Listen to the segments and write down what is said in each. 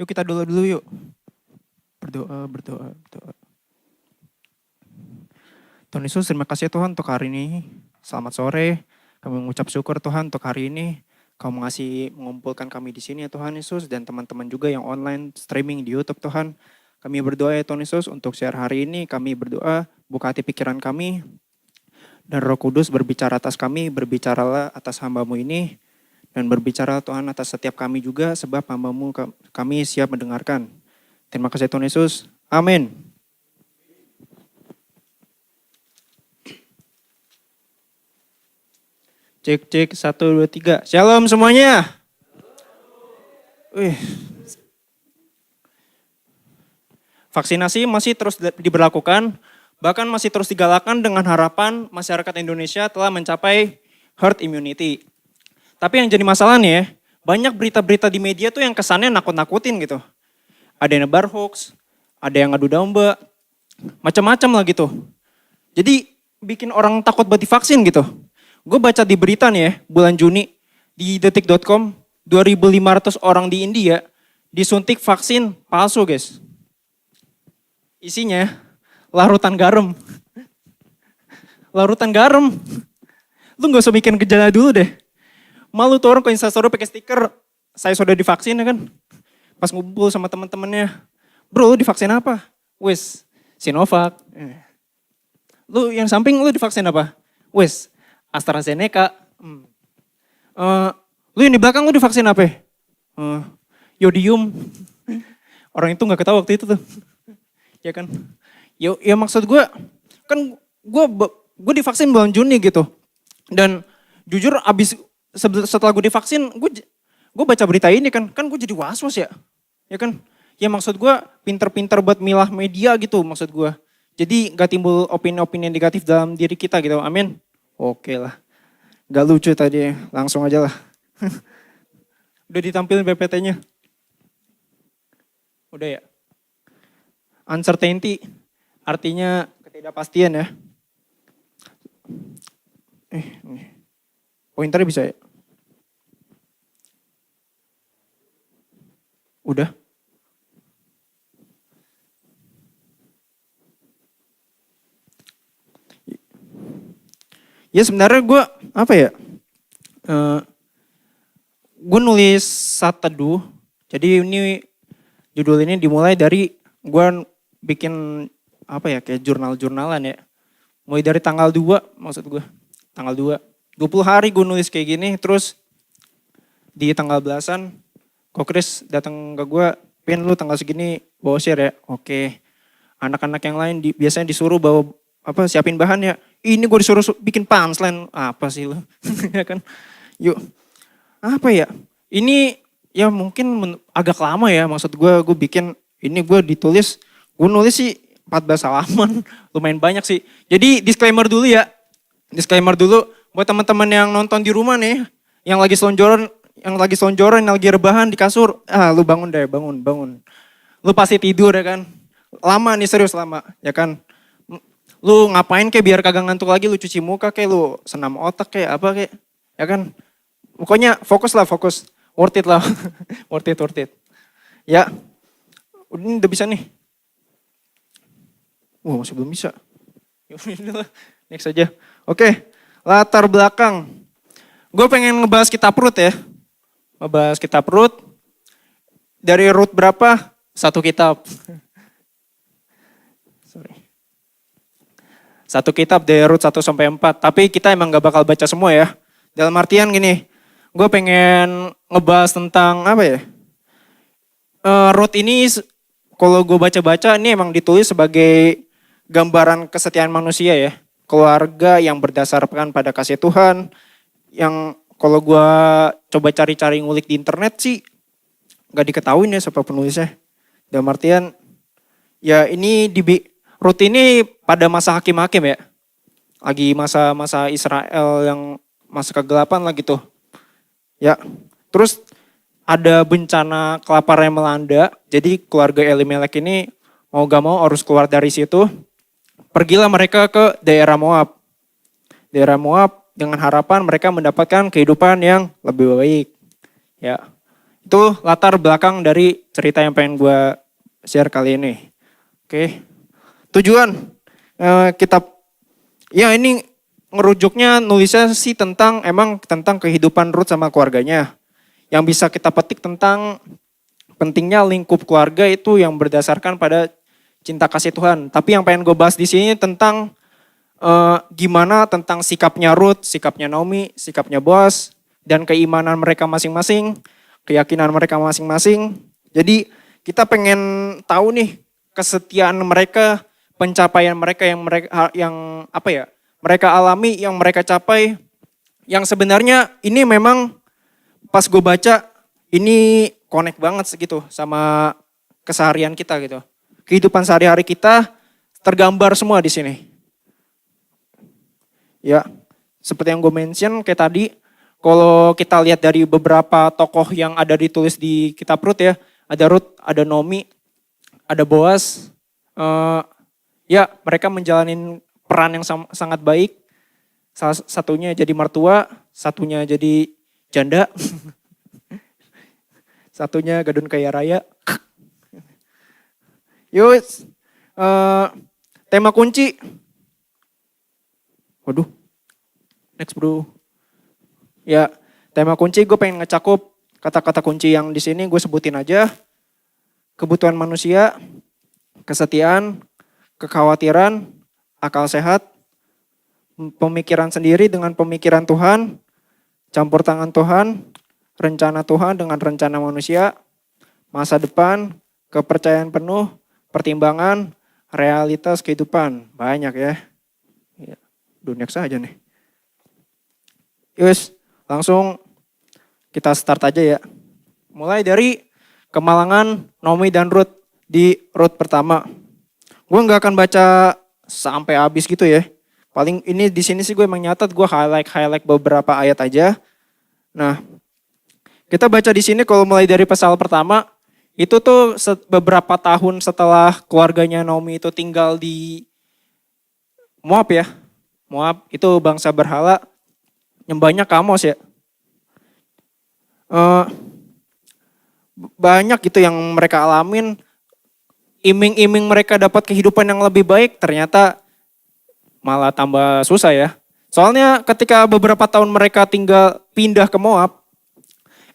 Yuk kita dulu yuk. Berdoa. Tuhan Yesus, terima kasih Tuhan untuk hari ini. Selamat sore. Kami mengucap syukur Tuhan untuk hari ini. Kau mengumpulkan kami di sini ya Tuhan Yesus. Dan teman-teman juga yang online streaming di YouTube Tuhan. Kami berdoa ya Tuhan Yesus untuk share hari ini. Kami berdoa, buka hati pikiran kami. Dan Roh Kudus berbicara atas kami, berbicaralah atas hamba-Mu ini. Dan berbicara Tuhan atas setiap kami juga, sebab hamba-Mu kami siap mendengarkan. Terima kasih Tuhan Yesus. Amin. Cek 1, 2, 3. Shalom semuanya. Vaksinasi masih terus diberlakukan, bahkan masih terus digalakkan dengan harapan masyarakat Indonesia telah mencapai herd immunity. Tapi yang jadi masalah nih ya, banyak berita-berita di media tuh yang kesannya nakut-nakutin gitu. Ada yang nebar hoax, ada yang ngadu domba, macam-macam lah gitu. Jadi bikin orang takut buat divaksin gitu. Gue baca di berita nih ya, bulan Juni di detik.com, 2.500 orang di India disuntik vaksin palsu guys. Isinya larutan garam. Larutan garam. Lu gak usah bikin gejala dulu deh. Malu tuh orang ke Instastory pakai stiker, saya sudah divaksin ya kan. Pas ngumpul sama teman-temannya, bro lu divaksin apa? Wes, Sinovac. Lu yang samping lu divaksin apa? Wes, AstraZeneca. Lu yang di belakang lu divaksin apa? Yodium. Orang itu gak ketawa waktu itu tuh. Ya kan. Ya maksud gue, kan gue divaksin bulan Juni gitu. Dan jujur abis setelah gue divaksin, gue baca berita ini kan gue jadi was-was ya. Ya kan, ya maksud gue pinter-pinter buat milah media gitu maksud gue. Jadi gak timbul opini-opini negatif dalam diri kita gitu, amin. Oke lah, gak lucu tadi, langsung aja lah. Udah ditampilin PPT-nya. Udah ya. Uncertainty, artinya ketidakpastian ya. Pointernya bisa ya? Udah? Ya sebenarnya gue, apa ya? Gue nulis saat teduh, jadi ini judul ini dimulai dari gue bikin apa ya, kayak jurnal-jurnalan ya. Mulai dari tanggal 2 maksud gue, tanggal 2. 20 hari gue nulis kayak gini, terus di tanggal belasan, kok Chris datang ke gue, Pin lu tanggal segini bawa share ya, oke. Anak-anak yang lain biasanya disuruh bawa siapin bahan ya, ini gue disuruh bikin punchline, apa sih lu, ya kan. Yuk, apa ya, ini ya mungkin agak lama ya, maksud gue bikin, ini gue nulis sih 14 halaman, lumayan banyak sih. Jadi disclaimer dulu ya, buat teman-teman yang nonton di rumah nih, yang lagi selonjoran, yang lagi rebahan di kasur, lu bangun deh, bangun. Lu pasti tidur ya kan, lama nih serius lama, ya kan. Lu ngapain kayak biar kagak ngantuk lagi, lu cuci muka kayak, lu senam otak kayak apa kayak, ya kan. Pokoknya fokus, worth it lah, worth it. Ya, ini udah bisa nih. Masih belum bisa. Yaudah, next aja. Oke, latar belakang. Gue pengen ngebahas kitab Rut ya. Ngebahas kitab Rut. Dari Rut berapa? Satu kitab. Satu kitab dari Rut 1-4. Tapi kita emang gak bakal baca semua ya. Dalam artian gini, gue pengen ngebahas tentang apa ya. Rut ini kalau gue baca-baca ini emang ditulis sebagai gambaran kesetiaan manusia ya. Keluarga yang berdasarkan pada kasih Tuhan. Yang kalau gue coba cari-cari ngulik di internet sih gak diketahuin ya siapa penulisnya. Dalam artian ya ini Rut ini pada masa hakim-hakim ya. Lagi masa Israel yang masa kegelapan lah gitu. Ya, terus ada bencana kelaparan yang melanda. Jadi keluarga Elimelek ini mau gak mau harus keluar dari situ. Pergilah mereka ke daerah Moab. Daerah Moab dengan harapan mereka mendapatkan kehidupan yang lebih baik. Ya, Itu latar belakang dari cerita yang pengen gue share kali ini. Oke. Tujuan kitab, ya ini ngerujuknya nulisnya sih tentang kehidupan Ruth sama keluarganya. Yang bisa kita petik tentang pentingnya lingkup keluarga itu yang berdasarkan pada cinta kasih Tuhan. Tapi yang pengen gue bahas di sini tentang gimana tentang sikapnya Ruth, sikapnya Naomi, sikapnya Boaz, dan keimanan mereka masing-masing, keyakinan mereka masing-masing. Jadi kita pengen tahu nih kesetiaan mereka, pencapaian mereka mereka alami, yang mereka capai, yang sebenarnya ini memang pas gue baca ini connect banget gitu sama keseharian kita gitu. Kehidupan sehari-hari kita tergambar semua di sini. Ya, seperti yang gue mention kayak tadi, kalau kita lihat dari beberapa tokoh yang ada ditulis di kitab Ruth ya, ada Ruth, ada Naomi, ada Boaz, ya mereka menjalani peran yang sangat baik. Salah satunya jadi mertua, satunya jadi janda, satunya gadun kaya raya. Yuk, tema kunci. Waduh, next bro. Ya, tema kunci gue pengen ngecakup kata-kata kunci yang di sini gue sebutin aja. Kebutuhan manusia, kesetiaan, kekhawatiran, akal sehat, pemikiran sendiri dengan pemikiran Tuhan, campur tangan Tuhan, rencana Tuhan dengan rencana manusia, masa depan, kepercayaan penuh, pertimbangan, realitas kehidupan. Banyak ya. Dunia saja nih. Yus, langsung kita start aja ya. Mulai dari kemalangan Naomi dan Ruth di Ruth pertama. Gue nggak akan baca sampai habis gitu ya. Paling ini di sini sih gue emang nyatat, gue highlight beberapa ayat aja. Nah, kita baca di sini kalau mulai dari pasal pertama, itu tuh beberapa tahun setelah keluarganya Naomi itu tinggal di Moab ya. Moab itu bangsa berhala, nyembahnya Kamos ya. Banyak gitu yang mereka alamin, iming-iming mereka dapat kehidupan yang lebih baik, ternyata malah tambah susah ya. Soalnya ketika beberapa tahun mereka pindah ke Moab,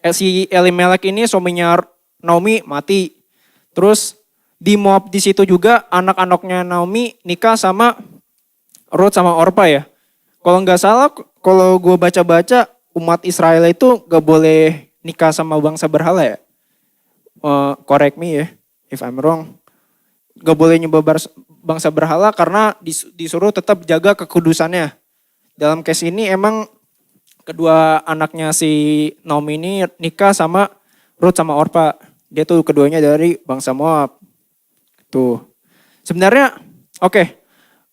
si Elimelek ini suaminya Naomi mati. Terus di Moab di situ juga anak-anaknya Naomi nikah sama Ruth sama Orpa ya. Kalau nggak salah, kalau gue baca-baca, umat Israel itu gak boleh nikah sama bangsa berhala ya. Correct me ya, if I'm wrong. Gak boleh nyembah bangsa berhala karena disuruh tetap jaga kekudusannya. Dalam case ini emang kedua anaknya si Naomi ini nikah sama Ruth sama Orpa. Dia tuh keduanya dari bangsa Moab. Tuh. Sebenarnya oke.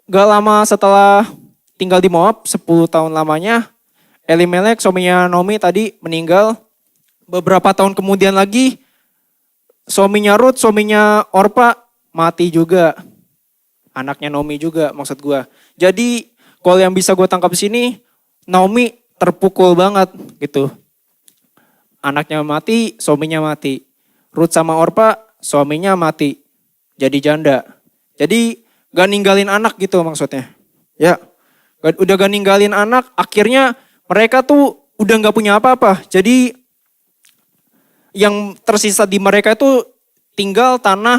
Gak lama setelah tinggal di Moab, 10 tahun lamanya, Elimelek suaminya Naomi tadi meninggal. Beberapa tahun kemudian lagi, suaminya Ruth, suaminya Orpa mati juga. Anaknya Naomi juga maksud gue. Jadi kalau yang bisa gue tangkap di sini, Naomi terpukul banget gitu. Anaknya mati, suaminya mati. Ruth sama Orpa, suaminya mati. Jadi janda. Jadi gak ninggalin anak gitu maksudnya. Ya, udah gak ninggalin anak, akhirnya mereka tuh udah gak punya apa-apa. Jadi yang tersisa di mereka itu tinggal tanah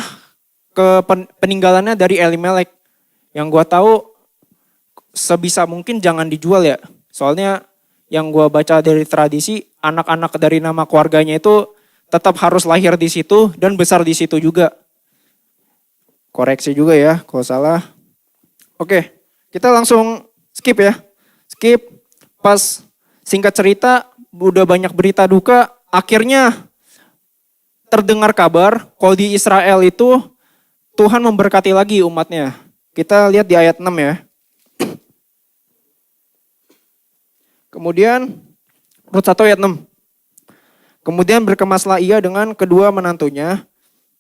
peninggalannya dari Elimelek. Yang gue tahu sebisa mungkin jangan dijual ya. Soalnya yang gue baca dari tradisi, anak-anak dari nama keluarganya itu tetap harus lahir di situ dan besar di situ juga. Koreksi juga ya kalau salah. Oke, kita langsung skip ya. Skip, pas singkat cerita udah banyak berita duka, akhirnya terdengar kabar kalau di Israel itu Tuhan memberkati lagi umatnya. Kita lihat di ayat 6 ya. Kemudian Rut 1 ayat 6. Kemudian berkemaslah ia dengan kedua menantunya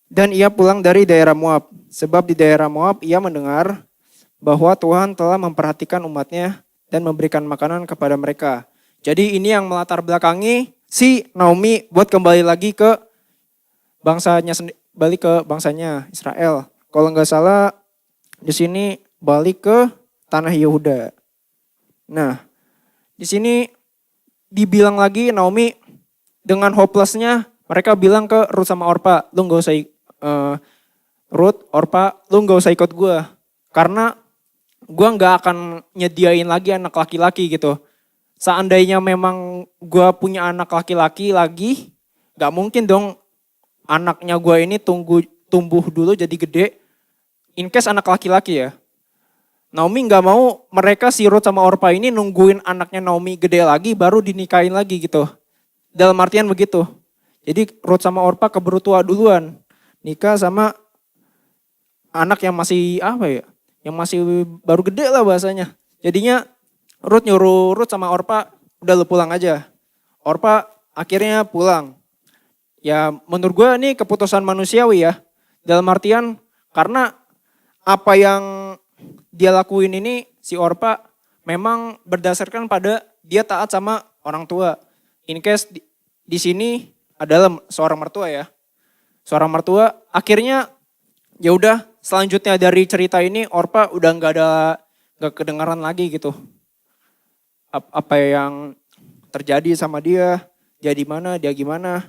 dan ia pulang dari daerah Moab. Sebab di daerah Moab ia mendengar bahwa Tuhan telah memperhatikan umatnya dan memberikan makanan kepada mereka. Jadi ini yang melatar belakangi si Naomi buat kembali lagi ke balik ke bangsanya Israel. Kalau nggak salah di sini balik ke tanah Yehuda. Nah, di sini dibilang lagi Naomi dengan hopelessnya mereka bilang ke Ruth sama Orpa, lu nggak usah Ruth, Orpa, lu nggak usah ikut gue karena gue nggak akan nyediain lagi anak laki-laki gitu. Seandainya memang gue punya anak laki-laki lagi, nggak mungkin dong anaknya gue ini tumbuh dulu jadi gede. In case anak laki-laki ya. Naomi nggak mau mereka si Ruth sama Orpa ini nungguin anaknya Naomi gede lagi baru dinikahin lagi gitu. Dalam artian begitu. Jadi Ruth sama Orpa keburu tua duluan. Nikah sama anak yang masih apa ya? Yang masih baru gede lah bahasanya. Jadinya Ruth nyuruh Ruth sama Orpa udah lu pulang aja. Orpa akhirnya pulang. Ya menurut gue ini keputusan manusiawi ya. Dalam artian karena apa yang dia lakuin ini si Orpa memang berdasarkan pada dia taat sama orang tua. In case di sini adalah seorang mertua ya. Seorang mertua akhirnya ya udah selanjutnya dari cerita ini Orpa udah nggak kedengaran lagi gitu. Apa yang terjadi sama dia mana, dia gimana.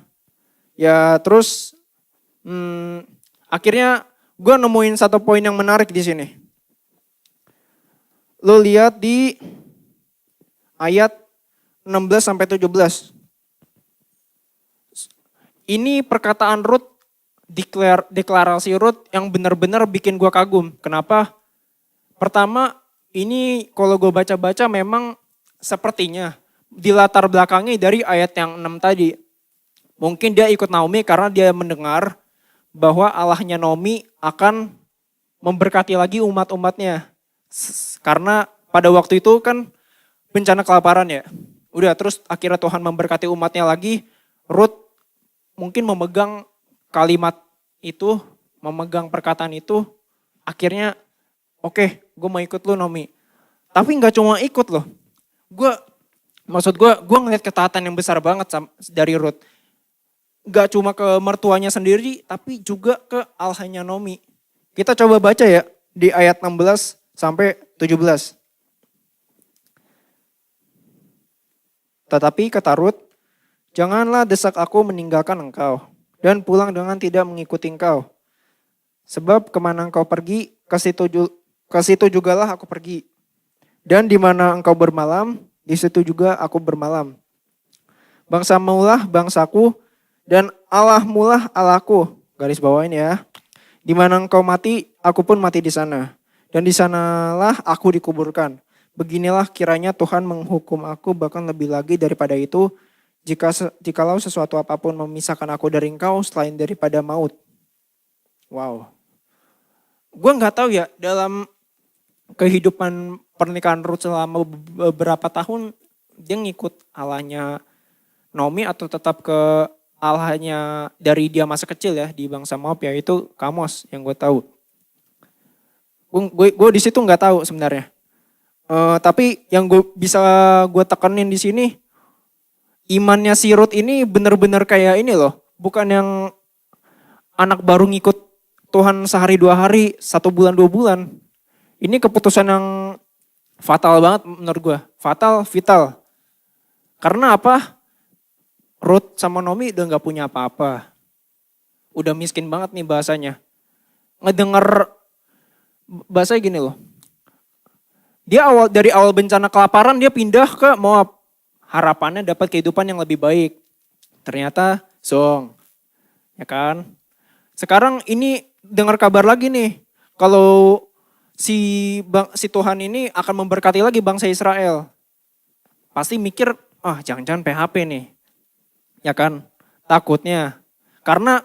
Ya terus akhirnya gue nemuin satu poin yang menarik di sini. Lo lihat di ayat 16 sampai 17. Ini perkataan Ruth, deklarasi Ruth yang benar-benar bikin gue kagum. Kenapa? Pertama, ini kalau gue baca-baca memang sepertinya di latar belakangnya dari ayat yang 6 tadi. Mungkin dia ikut Naomi karena dia mendengar bahwa Allahnya Naomi akan memberkati lagi umat-umatnya. Karena pada waktu itu kan bencana kelaparan ya. Udah terus akhirnya Tuhan memberkati umatnya lagi. Ruth mungkin memegang kalimat itu, memegang perkataan itu. Akhirnya oke, gue mau ikut lu Naomi. Tapi gak cuma ikut loh. Gue ngeliat ketaatan yang besar banget dari Ruth. Gak cuma ke mertuanya sendiri, tapi juga ke Allahnya Naomi. Kita coba baca ya di ayat 16 sampai 17. Tetapi kata Ruth, janganlah desak aku meninggalkan engkau dan pulang dengan tidak mengikuti engkau. Sebab kemana engkau pergi, ke situ jugalah aku pergi. Dan di mana engkau bermalam, di situ juga aku bermalam. Bangsamu lah bangsaku, dan Allahmu lah Allahku. Garis bawain ya. Di mana engkau mati, aku pun mati di sana. Dan di sanalah aku dikuburkan. Beginilah kiranya Tuhan menghukum aku bahkan lebih lagi daripada itu. Jikalau sesuatu apapun memisahkan aku dari engkau selain daripada maut. Wow. Gue gak tahu ya dalam kehidupan pernikahan Ruth selama beberapa tahun. Dia ngikut Allahnya Naomi atau tetap ke Allahnya dari dia masa kecil ya di bangsa Moab ya itu Kamos yang gue tahu. Gue di situ nggak tahu sebenarnya. Tapi yang gue tekenin di sini imannya si Ruth ini benar-benar kayak ini loh. Bukan yang anak baru ngikut Tuhan sehari 2 hari, 1 bulan 2 bulan. Ini keputusan yang fatal banget menurut gue. Fatal, vital. Karena apa? Ruth sama Naomi udah gak punya apa-apa. Udah miskin banget nih bahasanya. Ngedenger bahasanya gini loh. Dia dari awal bencana kelaparan dia pindah ke Moab. Harapannya dapat kehidupan yang lebih baik. Ternyata zong. Ya kan? Sekarang ini dengar kabar lagi nih. Kalau si Tuhan ini akan memberkati lagi bangsa Israel. Pasti mikir, jangan-jangan PHP nih. Ya kan, takutnya. Karena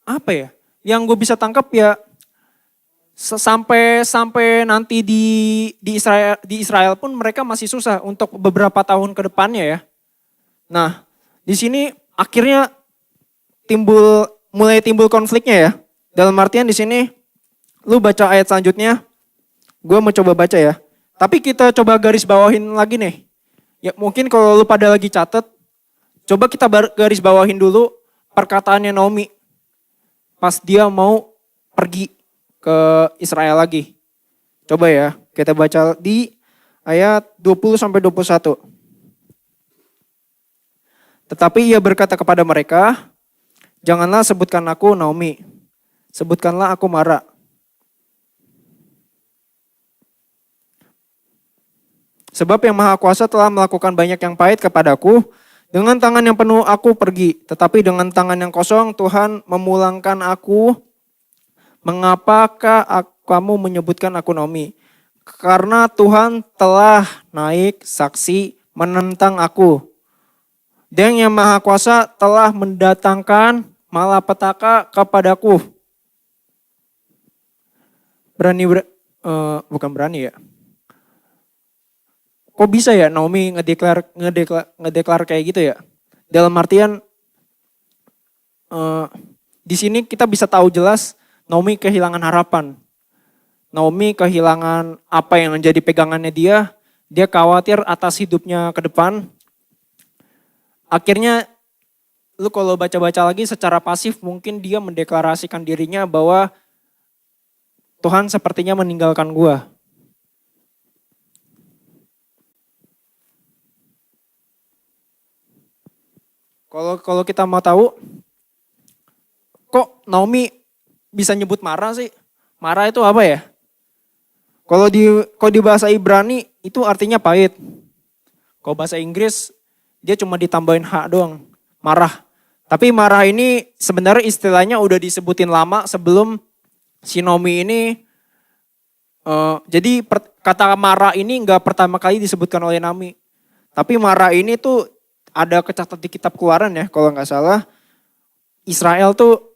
apa ya, yang gue bisa tangkap ya sampai nanti di Israel pun mereka masih susah untuk beberapa tahun ke depannya ya. Nah, di sini akhirnya mulai timbul konfliknya ya. Dalam artian di sini lu baca ayat selanjutnya, gue mau coba baca ya. Tapi kita coba garis bawahin lagi nih. Ya mungkin kalau lu pada lagi catet, Coba kita garis bawahin dulu perkataannya Naomi pas dia mau pergi ke Israel lagi. Coba ya, kita baca di ayat 20 sampai 21. Tetapi ia berkata kepada mereka, janganlah sebutkan aku Naomi, sebutkanlah aku Mara. Sebab yang Maha Kuasa telah melakukan banyak yang pahit kepadaku, dengan tangan yang penuh aku pergi, tetapi dengan tangan yang kosong Tuhan memulangkan aku. Mengapakah kamu menyebutkan aku Naomi? Karena Tuhan telah naik saksi menentang aku. Dan yang Maha Kuasa telah mendatangkan malapetaka kepadaku. Bukan berani ya. Kok bisa ya Naomi ngedeklar kayak gitu ya? Dalam artian di sini kita bisa tahu jelas Naomi kehilangan harapan. Naomi kehilangan apa yang menjadi pegangannya dia. Dia khawatir atas hidupnya ke depan. Akhirnya lu kalau baca-baca lagi secara pasif mungkin dia mendeklarasikan dirinya bahwa Tuhan sepertinya meninggalkan gua. Kalau kita mau tahu, kok Naomi bisa nyebut Mara sih? Mara itu apa ya? Kalau di bahasa Ibrani itu artinya pahit. Kalau bahasa Inggris dia cuma ditambahin hak doang, marah. Tapi marah ini sebenarnya istilahnya udah disebutin lama sebelum si Naomi ini. Jadi kata marah ini nggak pertama kali disebutkan oleh Naomi. Tapi marah ini tuh ada kecatat di kitab Keluaran ya kalau nggak salah.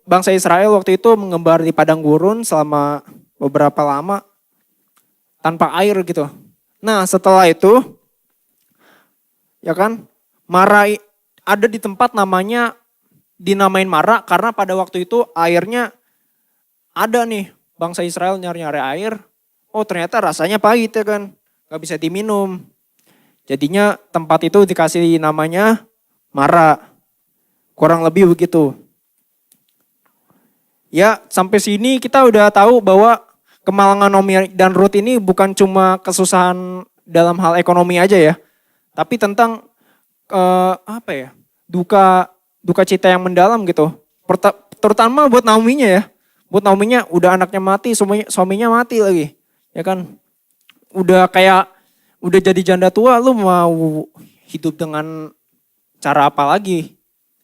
Bangsa Israel waktu itu mengembara di padang gurun selama beberapa lama tanpa air gitu. Nah setelah itu ya kan Mara ada di tempat namanya dinamain Mara karena pada waktu itu airnya ada nih, bangsa Israel nyari-nyari air. Oh ternyata rasanya pahit ya kan, gak bisa diminum. Jadinya tempat itu dikasih namanya Mara. Kurang lebih begitu. Ya sampai sini kita udah tahu bahwa kemalangan Naomi dan Ruth ini bukan cuma kesusahan dalam hal ekonomi aja ya. Tapi tentang duka cita yang mendalam gitu. Terutama buat Naominya ya. Buat Naominya udah anaknya mati, suaminya mati lagi. Ya kan. Udah jadi janda tua, lu mau hidup dengan cara apa lagi?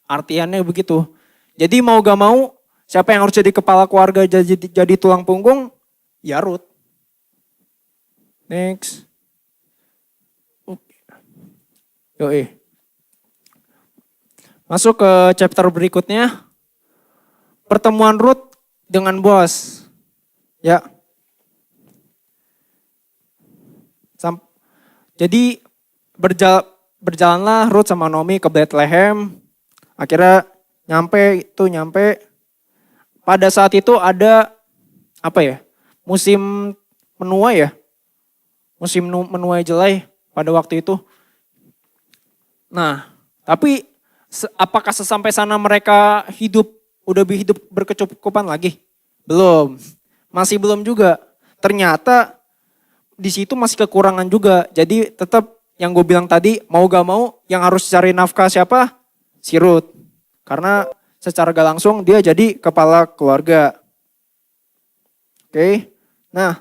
Artiannya begitu. Jadi mau gak mau, siapa yang harus jadi kepala keluarga jadi tulang punggung? Ya Ruth. Next. Yoi. Masuk ke chapter berikutnya. Pertemuan Ruth dengan Boaz. Ya. Jadi berjalanlah Ruth sama Naomi ke Bethlehem. Akhirnya nyampe. Pada saat itu ada musim menuai ya. Musim menuai jelai pada waktu itu. Nah, tapi apakah sesampai sana mereka udah hidup berkecukupan lagi? Belum. Masih belum juga. Ternyata di situ masih kekurangan juga. Jadi tetap yang gue bilang tadi, mau gak mau yang harus cari nafkah siapa? Si Ruth. Karena secara gak langsung dia jadi kepala keluarga. Oke. Nah,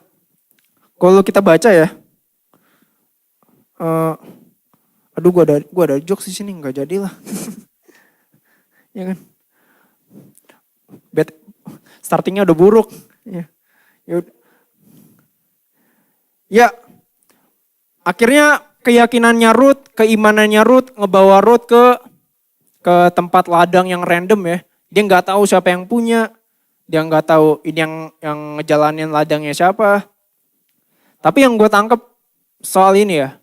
kalau kita baca ya. Aduh gue ada jokes di sini, nggak jadilah. Ya kan. Startingnya udah buruk. Ya, akhirnya keyakinannya Ruth, keimanannya Ruth ngebawa Ruth ke tempat ladang yang random ya. Dia nggak tahu siapa yang punya, dia nggak tahu ini yang ngejalanin ladangnya siapa. Tapi yang gue tangkep soal ini ya,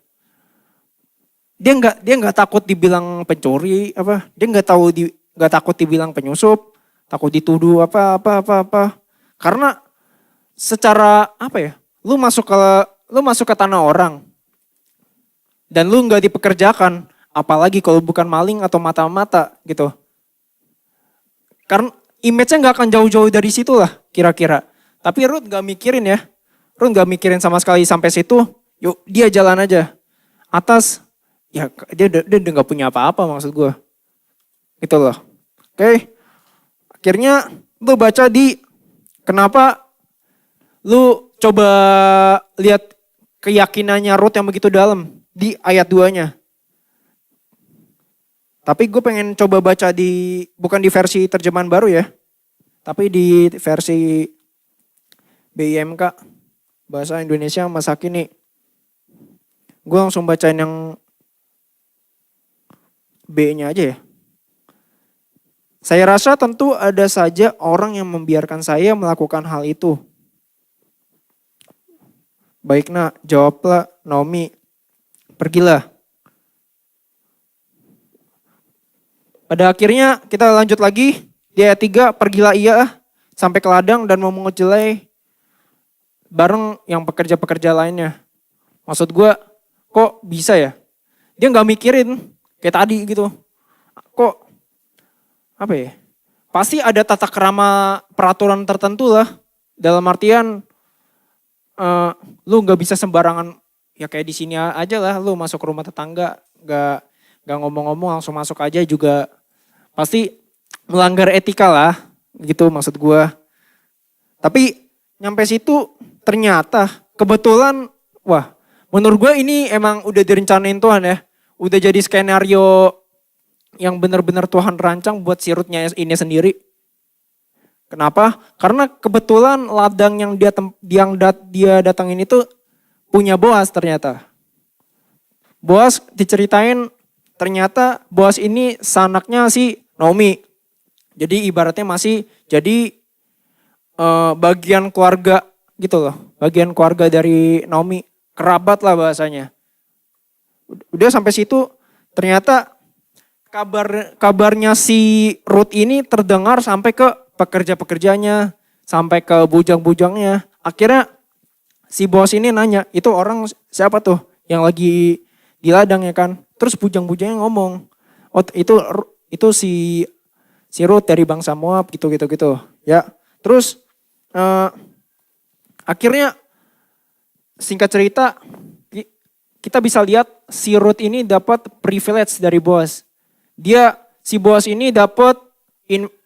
dia nggak takut dibilang pencuri dia nggak takut dibilang penyusup, takut dituduh apa. Karena secara lu masuk ke tanah orang dan lu nggak dipekerjakan, Apalagi kalau bukan maling atau mata-mata gitu. Karena image-nya nggak akan jauh-jauh dari situ lah kira-kira. Tapi Ruth nggak mikirin ya. Ruth nggak mikirin sama sekali sampai situ. Yuk dia jalan aja. Atas ya dia udah nggak punya apa-apa maksud gue. Gitu loh. Oke. Akhirnya lu baca di kenapa lu coba lihat keyakinannya Ruth yang begitu dalam di ayat 2-nya. Tapi gue pengen coba baca bukan di versi terjemahan baru ya. Tapi di versi BIMK, Bahasa Indonesia masa kini. Gue langsung bacain yang B-nya aja ya. Saya rasa tentu ada saja orang yang membiarkan saya melakukan hal itu. Baik nak, jawablah Naomi, pergilah. Pada akhirnya kita lanjut lagi di ayat 3, pergilah ia sampai ke ladang dan memungut jelai bareng yang pekerja-pekerja lainnya. Maksud gue, kok bisa ya? Dia gak mikirin kayak tadi gitu. Kok, apa ya? Pasti ada tata krama peraturan tertentu lah. Dalam artian, lu gak bisa sembarangan, ya kayak di sini aja lah, lu masuk ke rumah tetangga, gak ngomong-ngomong langsung masuk aja juga. Pasti melanggar etika lah, gitu maksud gue. Tapi nyampe situ ternyata kebetulan, wah menurut gue ini emang udah direncanain Tuhan ya. Udah jadi skenario yang benar-benar Tuhan rancang buat si Ruth-nya ini sendiri. Kenapa? Karena kebetulan ladang yang dia datangin itu punya Boaz ternyata. Boaz diceritain ternyata Boaz ini sanaknya si Naomi. Jadi ibaratnya masih jadi bagian keluarga gitu loh. Bagian keluarga dari Naomi. Kerabat lah bahasanya. Udah sampai situ ternyata kabarnya si Ruth ini terdengar sampai ke pekerja-pekerjanya. Sampai ke bujang-bujangnya. Akhirnya si Boaz ini nanya, itu orang siapa tuh yang lagi di ladang ya kan. Terus bujang-bujangnya ngomong, oh itu si Ruth dari bangsa Moab gitu. Ya, terus akhirnya singkat cerita kita bisa lihat si Ruth ini dapat privilege dari Boaz. Si Boaz ini dapat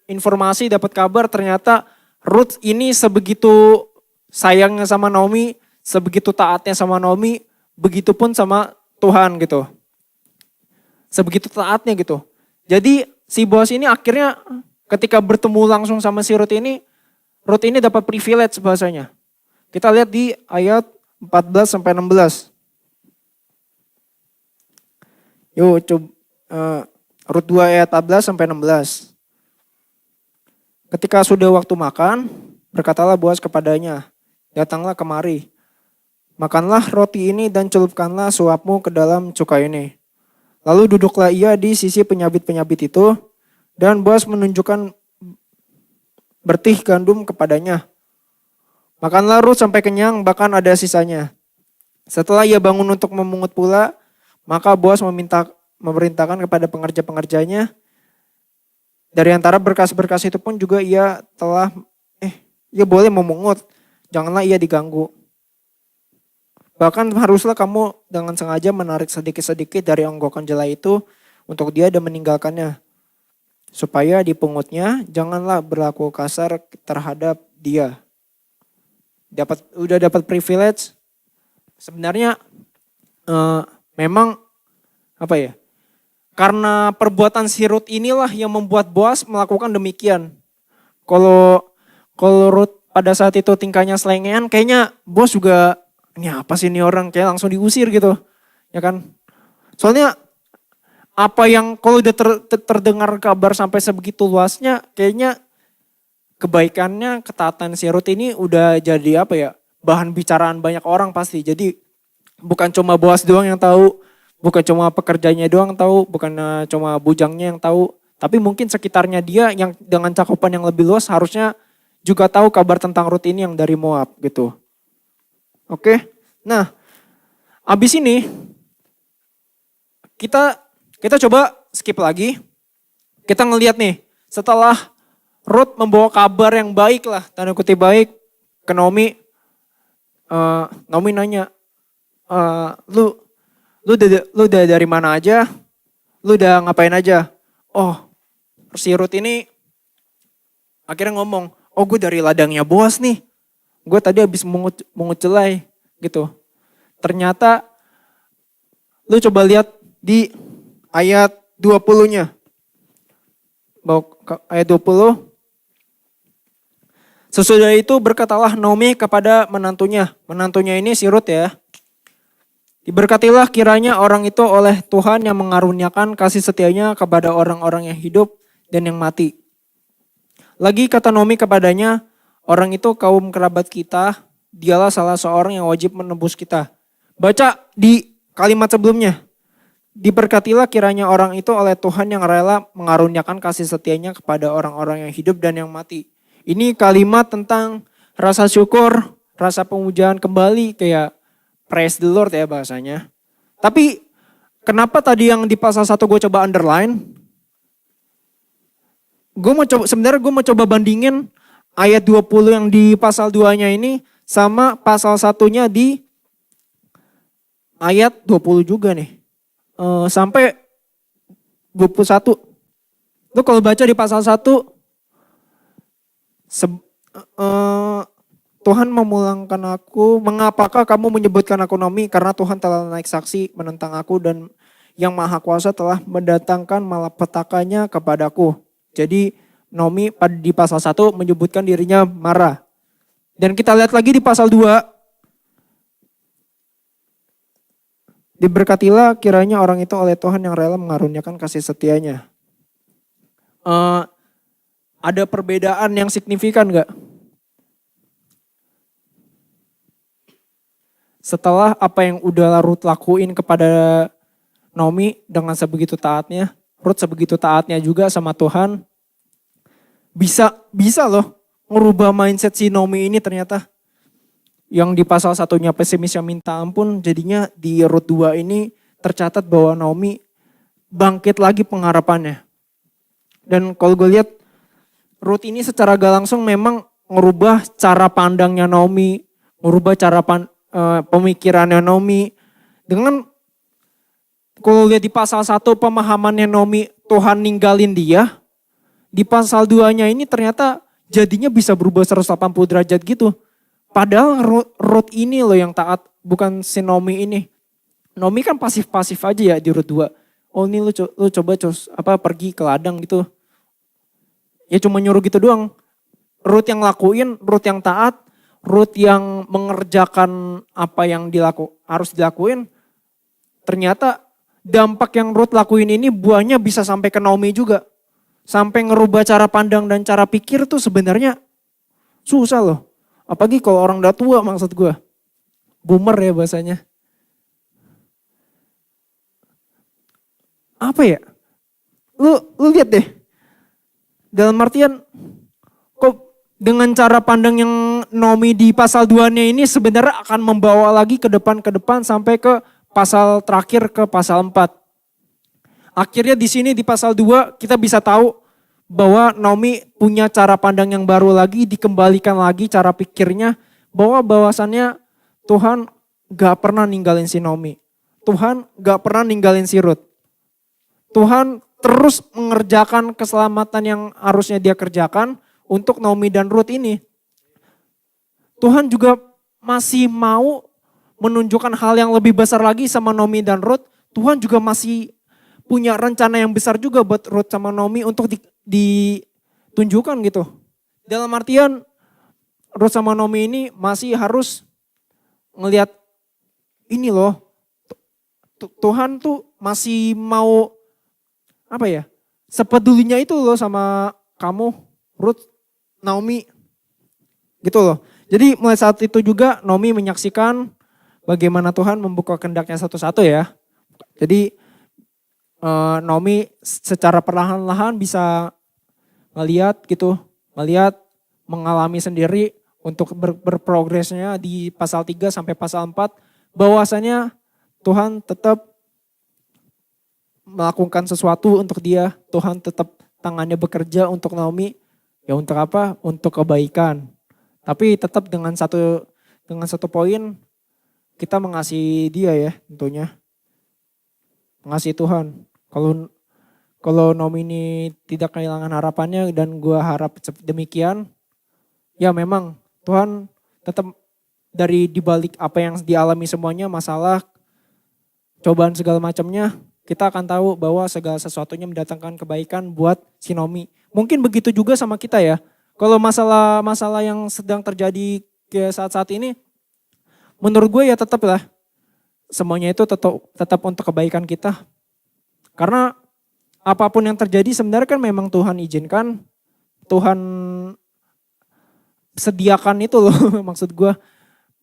informasi, dapat kabar ternyata Ruth ini sebegitu sayangnya sama Naomi, sebegitu taatnya sama Naomi, begitupun sama Tuhan gitu. Sebegitu taatnya gitu. Jadi si Boaz ini akhirnya ketika bertemu langsung sama si Ruth ini dapat privilege bahasanya. Kita lihat di ayat 14 sampai 16. Yuk coba Rut 2 ayat 14 sampai 16. Ketika sudah waktu makan, berkatalah Boaz kepadanya, datanglah kemari. Makanlah roti ini dan celupkanlah suapmu ke dalam cukai ini. Lalu duduklah ia di sisi penyabit-penyabit itu, dan Boaz menunjukkan bertih gandum kepadanya. Makanlah Rut sampai kenyang, bahkan ada sisanya. Setelah ia bangun untuk memungut pula, maka Boaz memerintahkan kepada pengerja-pengerjanya. Dari antara berkas-berkas itu pun juga ia telah, ia boleh memungut, janganlah ia diganggu. Bahkan haruslah kamu dengan sengaja menarik sedikit-sedikit dari onggokan jelai itu untuk dia dan meninggalkannya. Supaya dipungutnya janganlah berlaku kasar terhadap dia. Udah dapat privilege. Sebenarnya memang apa ya? Karena perbuatan si Ruth inilah yang membuat Boaz melakukan demikian. Kalau Ruth pada saat itu tingkahnya selengean, kayaknya Boaz juga, ini apa sih ini orang, kayak langsung diusir gitu. Ya kan? Soalnya apa yang kalau udah terdengar kabar sampai sebegitu luasnya, kayaknya kebaikannya, ketaatan si Ruth ini udah jadi apa ya, bahan bicaraan banyak orang pasti. Jadi bukan cuma Boaz doang yang tahu, bukan cuma pekerjanya doang tahu, bukan cuma bujangnya yang tahu, tapi mungkin sekitarnya dia yang dengan cakupan yang lebih luas harusnya juga tahu kabar tentang Ruth ini yang dari Moab gitu. Oke, nah abis ini kita Kita coba skip lagi. Kita ngelihat nih, setelah Ruth membawa kabar yang baik lah, tanda kutip baik, ke Naomi. Naomi nanya, lu udah dari mana aja? Lu udah ngapain aja? Oh, si Ruth ini akhirnya ngomong, oh gue dari ladangnya Boas nih. Gue tadi habis mungut celai gitu. Ternyata lu coba lihat di ayat 20-nya. Ayat 20. Sesudah itu berkatalah Naomi kepada menantunya. Menantunya ini si Ruth ya. Diberkatilah kiranya orang itu oleh Tuhan yang mengaruniakan kasih setianya kepada orang-orang yang hidup dan yang mati. Lagi kata Naomi kepadanya, orang itu kaum kerabat kita, dialah salah seorang yang wajib menebus kita. Baca di kalimat sebelumnya. Diberkatilah kiranya orang itu oleh Tuhan yang rela mengaruniakan kasih setianya kepada orang-orang yang hidup dan yang mati. Ini kalimat tentang rasa syukur, rasa pemujaan kembali, kayak praise the Lord ya bahasanya. Tapi kenapa tadi yang di pasal 1 gue coba underline? Sebenarnya gue mau coba bandingin ayat 20 yang di pasal 2-nya ini sama pasal 1-nya di ayat 20 juga nih. Sampai 21. Lu kalau baca di pasal 1, Tuhan memulangkan aku, mengapakah kamu menyebutkan aku Naomi? Karena Tuhan telah naik saksi menentang aku dan yang maha kuasa telah mendatangkan malapetakannya kepadaku. Jadi Naomi di pasal 1 menyebutkan dirinya marah. Dan kita lihat lagi di pasal 2. Diberkatilah kiranya orang itu oleh Tuhan yang rela mengaruniakan kasih setianya. Ada perbedaan yang signifikan gak? Setelah apa yang udah Ruth lakuin kepada Naomi dengan sebegitu taatnya, Ruth sebegitu taatnya juga sama Tuhan, bisa loh ngerubah mindset si Naomi ini ternyata. Yang di pasal 1-nya pesimis yang minta ampun, jadinya di Ruth 2 ini tercatat bahwa Naomi bangkit lagi pengharapannya. Dan kalau gue lihat Ruth ini secara gak langsung memang ngerubah cara pandangnya Naomi, ngerubah cara pemikirannya Naomi. Dengan kalau lihat di pasal 1 pemahamannya Naomi Tuhan ninggalin dia, di pasal 2-nya ini ternyata jadinya bisa berubah 180 derajat gitu. Padahal Ruth ini loh yang taat, bukan si Naomi ini. Naomi kan pasif-pasif aja ya di Ruth 2. Oh ini lu coba pergi ke ladang gitu. Ya cuma nyuruh gitu doang. Ruth yang lakuin, Ruth yang taat, Ruth yang mengerjakan apa yang harus dilakuin. Ternyata dampak yang Ruth lakuin ini buahnya bisa sampai ke Naomi juga. Sampai ngerubah cara pandang dan cara pikir tuh sebenarnya susah loh. Apalagi kalau orang udah tua maksud gue. Boomer ya bahasanya. Apa ya? Lu lihat deh. Dalam artian kok dengan cara pandang yang Naomi di pasal 2-nya ini sebenarnya akan membawa lagi ke depan sampai ke pasal terakhir, ke pasal 4. Akhirnya di sini di pasal 2 kita bisa tahu bahwa Naomi punya cara pandang yang baru lagi, dikembalikan lagi cara pikirnya, bahwasannya Tuhan gak pernah ninggalin si Naomi. Tuhan gak pernah ninggalin si Ruth. Tuhan terus mengerjakan keselamatan yang harusnya dia kerjakan untuk Naomi dan Ruth ini. Tuhan juga masih mau menunjukkan hal yang lebih besar lagi sama Naomi dan Ruth. Tuhan juga masih punya rencana yang besar juga buat Ruth sama Naomi untuk ditunjukkan gitu. Dalam artian Ruth sama Naomi ini masih harus ngelihat ini loh. Tuhan tuh masih mau sepedulinya itu loh sama kamu, Ruth, Naomi. Gitu loh. Jadi mulai saat itu juga Naomi menyaksikan bagaimana Tuhan membuka kehendaknya satu-satu ya. Jadi Naomi secara perlahan-lahan bisa melihat, mengalami sendiri untuk berprogresnya di pasal 3 sampai pasal 4 bahwasanya Tuhan tetap melakukan sesuatu untuk dia. Tuhan tetap tangannya bekerja untuk Naomi. Ya untuk apa? Untuk kebaikan. Tapi tetap dengan satu poin, kita mengasihi dia ya tentunya. Mengasihi Tuhan. Kalau Naomi ini tidak kehilangan harapannya dan gue harap demikian, ya memang Tuhan tetap dari dibalik apa yang dialami semuanya, masalah, cobaan segala macamnya, kita akan tahu bahwa segala sesuatunya mendatangkan kebaikan buat si Naomi. Mungkin begitu juga sama kita ya. Kalau masalah yang sedang terjadi kayak saat-saat ini, menurut gue ya tetap lah, semuanya itu tetap untuk kebaikan kita. Karena apapun yang terjadi sebenarnya kan memang Tuhan izinkan, Tuhan sediakan itu loh maksud gue.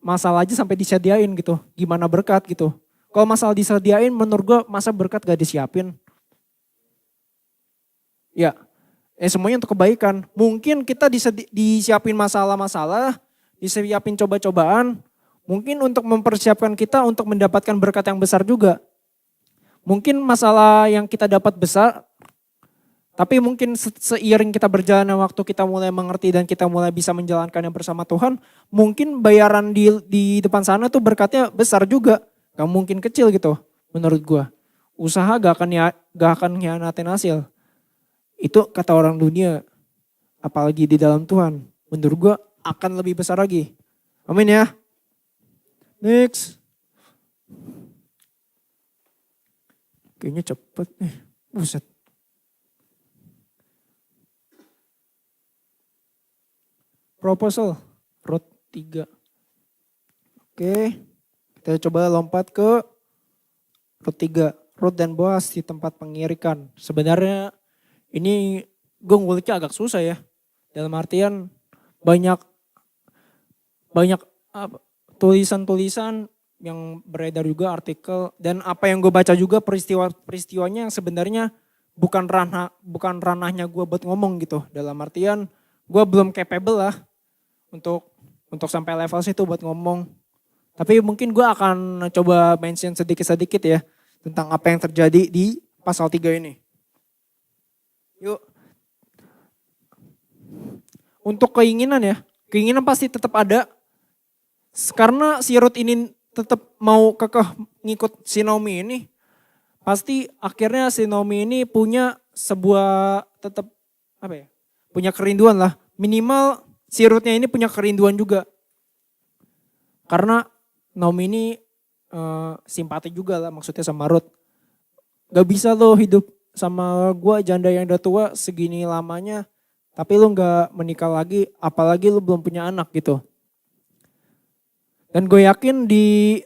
Masalah aja sampai disediain gitu, gimana berkat gitu. Kalau masalah disediain menurut gue masa berkat gak disiapin. Ya, semuanya untuk kebaikan. Mungkin kita disiapin masalah-masalah, disiapin coba-cobaan, mungkin untuk mempersiapkan kita untuk mendapatkan berkat yang besar juga. Mungkin masalah yang kita dapat besar, tapi mungkin seiring kita berjalan waktu, kita mulai mengerti dan kita mulai bisa menjalankannya bersama Tuhan, mungkin bayaran di depan sana tuh berkatnya besar juga. Gak mungkin kecil gitu menurut gua. Usaha gak akan hianatin hasil. Itu kata orang dunia, apalagi di dalam Tuhan. Menurut gua akan lebih besar lagi. Amin ya. Next. Kayaknya cepet nih. Buset. Proposal, root 3. Oke, kita coba lompat ke root 3. Ruth dan Boaz di tempat pengirikan. Sebenarnya ini gue nguliknya agak susah ya. Dalam artian banyak tulisan-tulisan yang beredar juga, artikel. Dan apa yang gue baca juga peristiwanya yang sebenarnya bukan ranahnya gue buat ngomong gitu. Dalam artian gue belum capable lah untuk sampai level situ buat ngomong. Tapi mungkin gue akan coba mention sedikit-sedikit ya tentang apa yang terjadi di pasal 3 ini. Yuk. Untuk keinginan ya, keinginan pasti tetap ada. Karena si Ruth ini tetap mau kekeh ngikut si Naomi ini, pasti akhirnya si Naomi ini punya sebuah tetap apa ya? Punya kerinduan lah. Minimal si Ruthnya ini punya kerinduan juga. Karena Naomi ini simpati juga lah maksudnya sama Ruth. Gak bisa lo hidup sama gue janda yang udah tua segini lamanya, tapi lo gak menikah lagi, apalagi lo belum punya anak gitu. Dan gue yakin di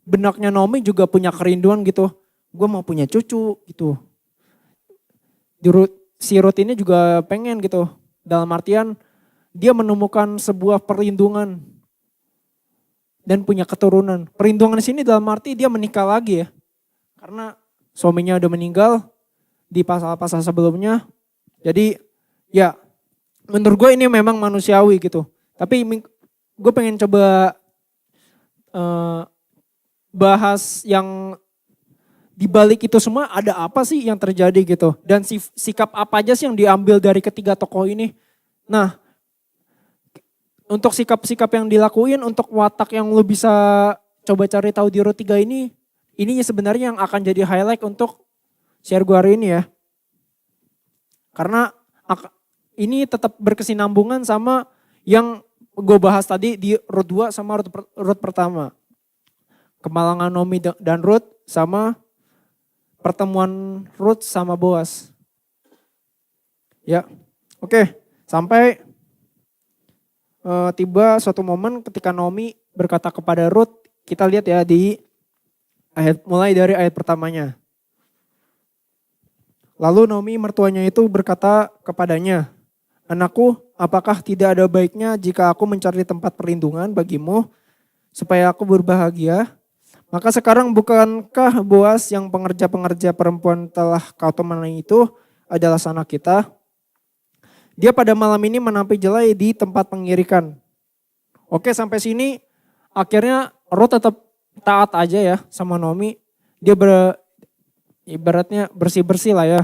benaknya Naomi juga punya kerinduan gitu. Gue mau punya cucu gitu. Si Ruth ini juga pengen gitu. Dalam artian dia menemukan sebuah perlindungan dan punya keturunan. Perlindungan di sini dalam arti dia menikah lagi ya. Karena suaminya udah meninggal di pasal-pasal sebelumnya. Jadi ya menurut gue ini memang manusiawi gitu. Tapi gue pengen coba bahas yang di balik itu semua ada apa sih yang terjadi gitu. Dan sikap apa aja sih yang diambil dari ketiga tokoh ini. Nah, untuk sikap-sikap yang dilakuin, untuk watak yang lo bisa coba cari tahu di Ruth 3 ini sebenarnya yang akan jadi highlight untuk share gue hari ini ya. Karena ini tetap berkesinambungan sama yang gue bahas tadi di Ruth 2 sama Ruth pertama. Kemalangan Naomi dan Ruth sama pertemuan Ruth sama Boaz. Ya, oke. Sampai tiba suatu momen ketika Naomi berkata kepada Ruth, kita lihat ya di mulai dari ayat pertamanya. Lalu Naomi mertuanya itu berkata kepadanya, "Anakku, apakah tidak ada baiknya jika aku mencari tempat perlindungan bagimu supaya aku berbahagia? Maka sekarang bukankah Boaz yang pengerja-pengerja perempuan telah kau temani itu adalah sanak kita? Dia pada malam ini menampi jelai di tempat pengirikan." Oke, sampai sini akhirnya Ruth tetap taat aja ya sama Naomi. ibaratnya bersih-bersih lah ya.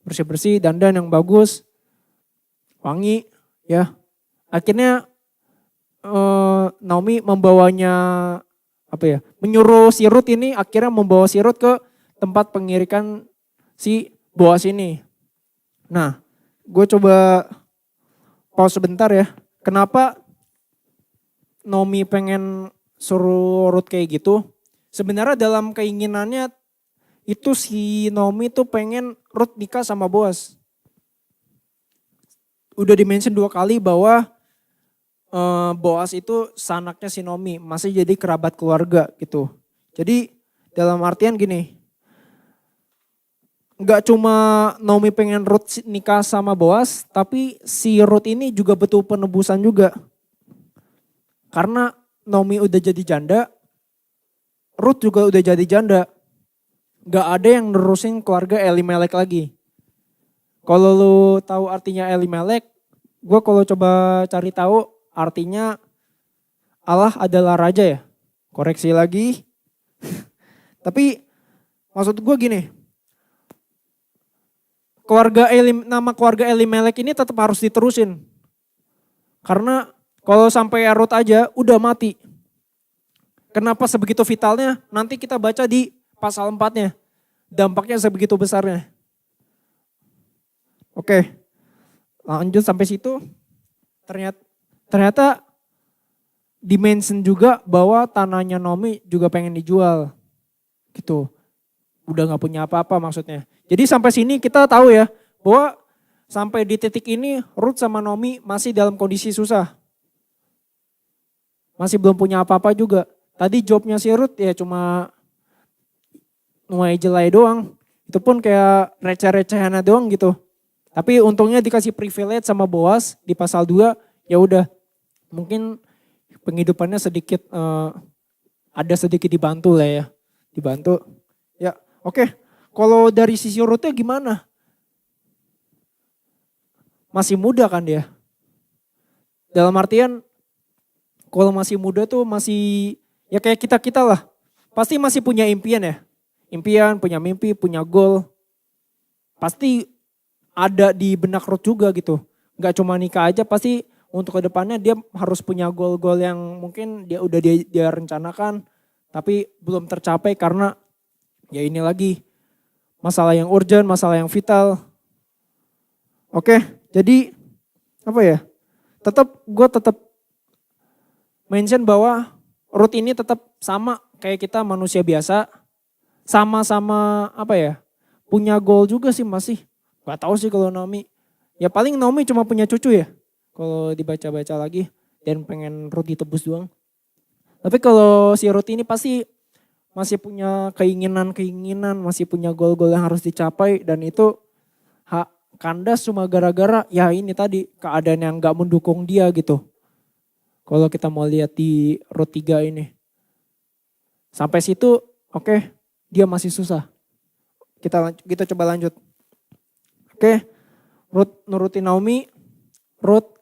Bersih-bersih, dandan yang bagus, wangi ya. Akhirnya Naomi membawanya apa ya? Menyuruh si Ruth ini akhirnya membawa si Ruth ke tempat pengirikan si Boas ini. Nah, gue coba pause sebentar ya. Kenapa Naomi pengen suruh Ruth kayak gitu? Sebenarnya dalam keinginannya itu si Naomi tuh pengen Ruth nikah sama Boas. Udah dimention 2 kali bahwa Boas itu sanaknya si Naomi, masih jadi kerabat keluarga gitu. Jadi dalam artian gini, nggak cuma Naomi pengen Ruth nikah sama Boas, tapi si Ruth ini juga butuh penebusan juga. Karena Naomi udah jadi janda, Ruth juga udah jadi janda. Gak ada yang nerusin keluarga Elimelek lagi. Kalau lu tahu artinya Elimelek, gue kalau coba cari tahu artinya Allah adalah raja ya. Koreksi lagi. Tapi maksud gue gini, nama keluarga Elimelek ini tetap harus diterusin. Karena kalau sampai Ruth aja udah mati. Kenapa sebegitu vitalnya? Nanti kita baca di pasal 4-nya. Dampaknya sebegitu besarnya. Oke, lanjut sampai situ. Ternyata dimention juga bahwa tanahnya Naomi juga pengen dijual. Gitu. Udah gak punya apa-apa maksudnya. Jadi sampai sini kita tahu ya bahwa sampai di titik ini Ruth sama Naomi masih dalam kondisi susah. Masih belum punya apa-apa juga. Tadi jobnya si Ruth ya cuma nuai jelai doang. Itu pun kayak receh-recehan doang gitu. Tapi untungnya dikasih privilege sama Boas di pasal 2, ya udah mungkin penghidupannya sedikit ada sedikit dibantu lah ya. Dibantu. Ya, oke. Kalau dari sisi Ruthnya gimana? Masih muda kan dia? Dalam artian kalau masih muda tuh masih ya kayak kita-kita lah. Pasti masih punya impian ya. Impian, punya mimpi, punya goal. Pasti ada di benak Ruth juga gitu. Gak cuma nikah aja, pasti untuk kedepannya dia harus punya goal-goal yang mungkin dia rencanakan. Tapi belum tercapai karena ya ini lagi masalah yang urgent, masalah yang vital. Oke, jadi apa ya? Gue tetap mention bahwa Ruth ini tetap sama kayak kita manusia biasa. Sama-sama apa ya, punya goal juga sih masih. Gak tahu sih kalau Naomi. Ya paling Naomi cuma punya cucu ya. Kalau dibaca-baca lagi dan pengen Ruth ditebus doang. Tapi kalau si Ruth ini pasti masih punya keinginan, masih punya goal-goal yang harus dicapai. Dan itu kandas cuma gara-gara ya ini tadi keadaan yang gak mendukung dia gitu. Kalau kita mau lihat di Ruth 3 ini. Sampai situ oke. Dia masih susah. Kita coba lanjut. Oke, Ruth nurutin Naomi. Ruth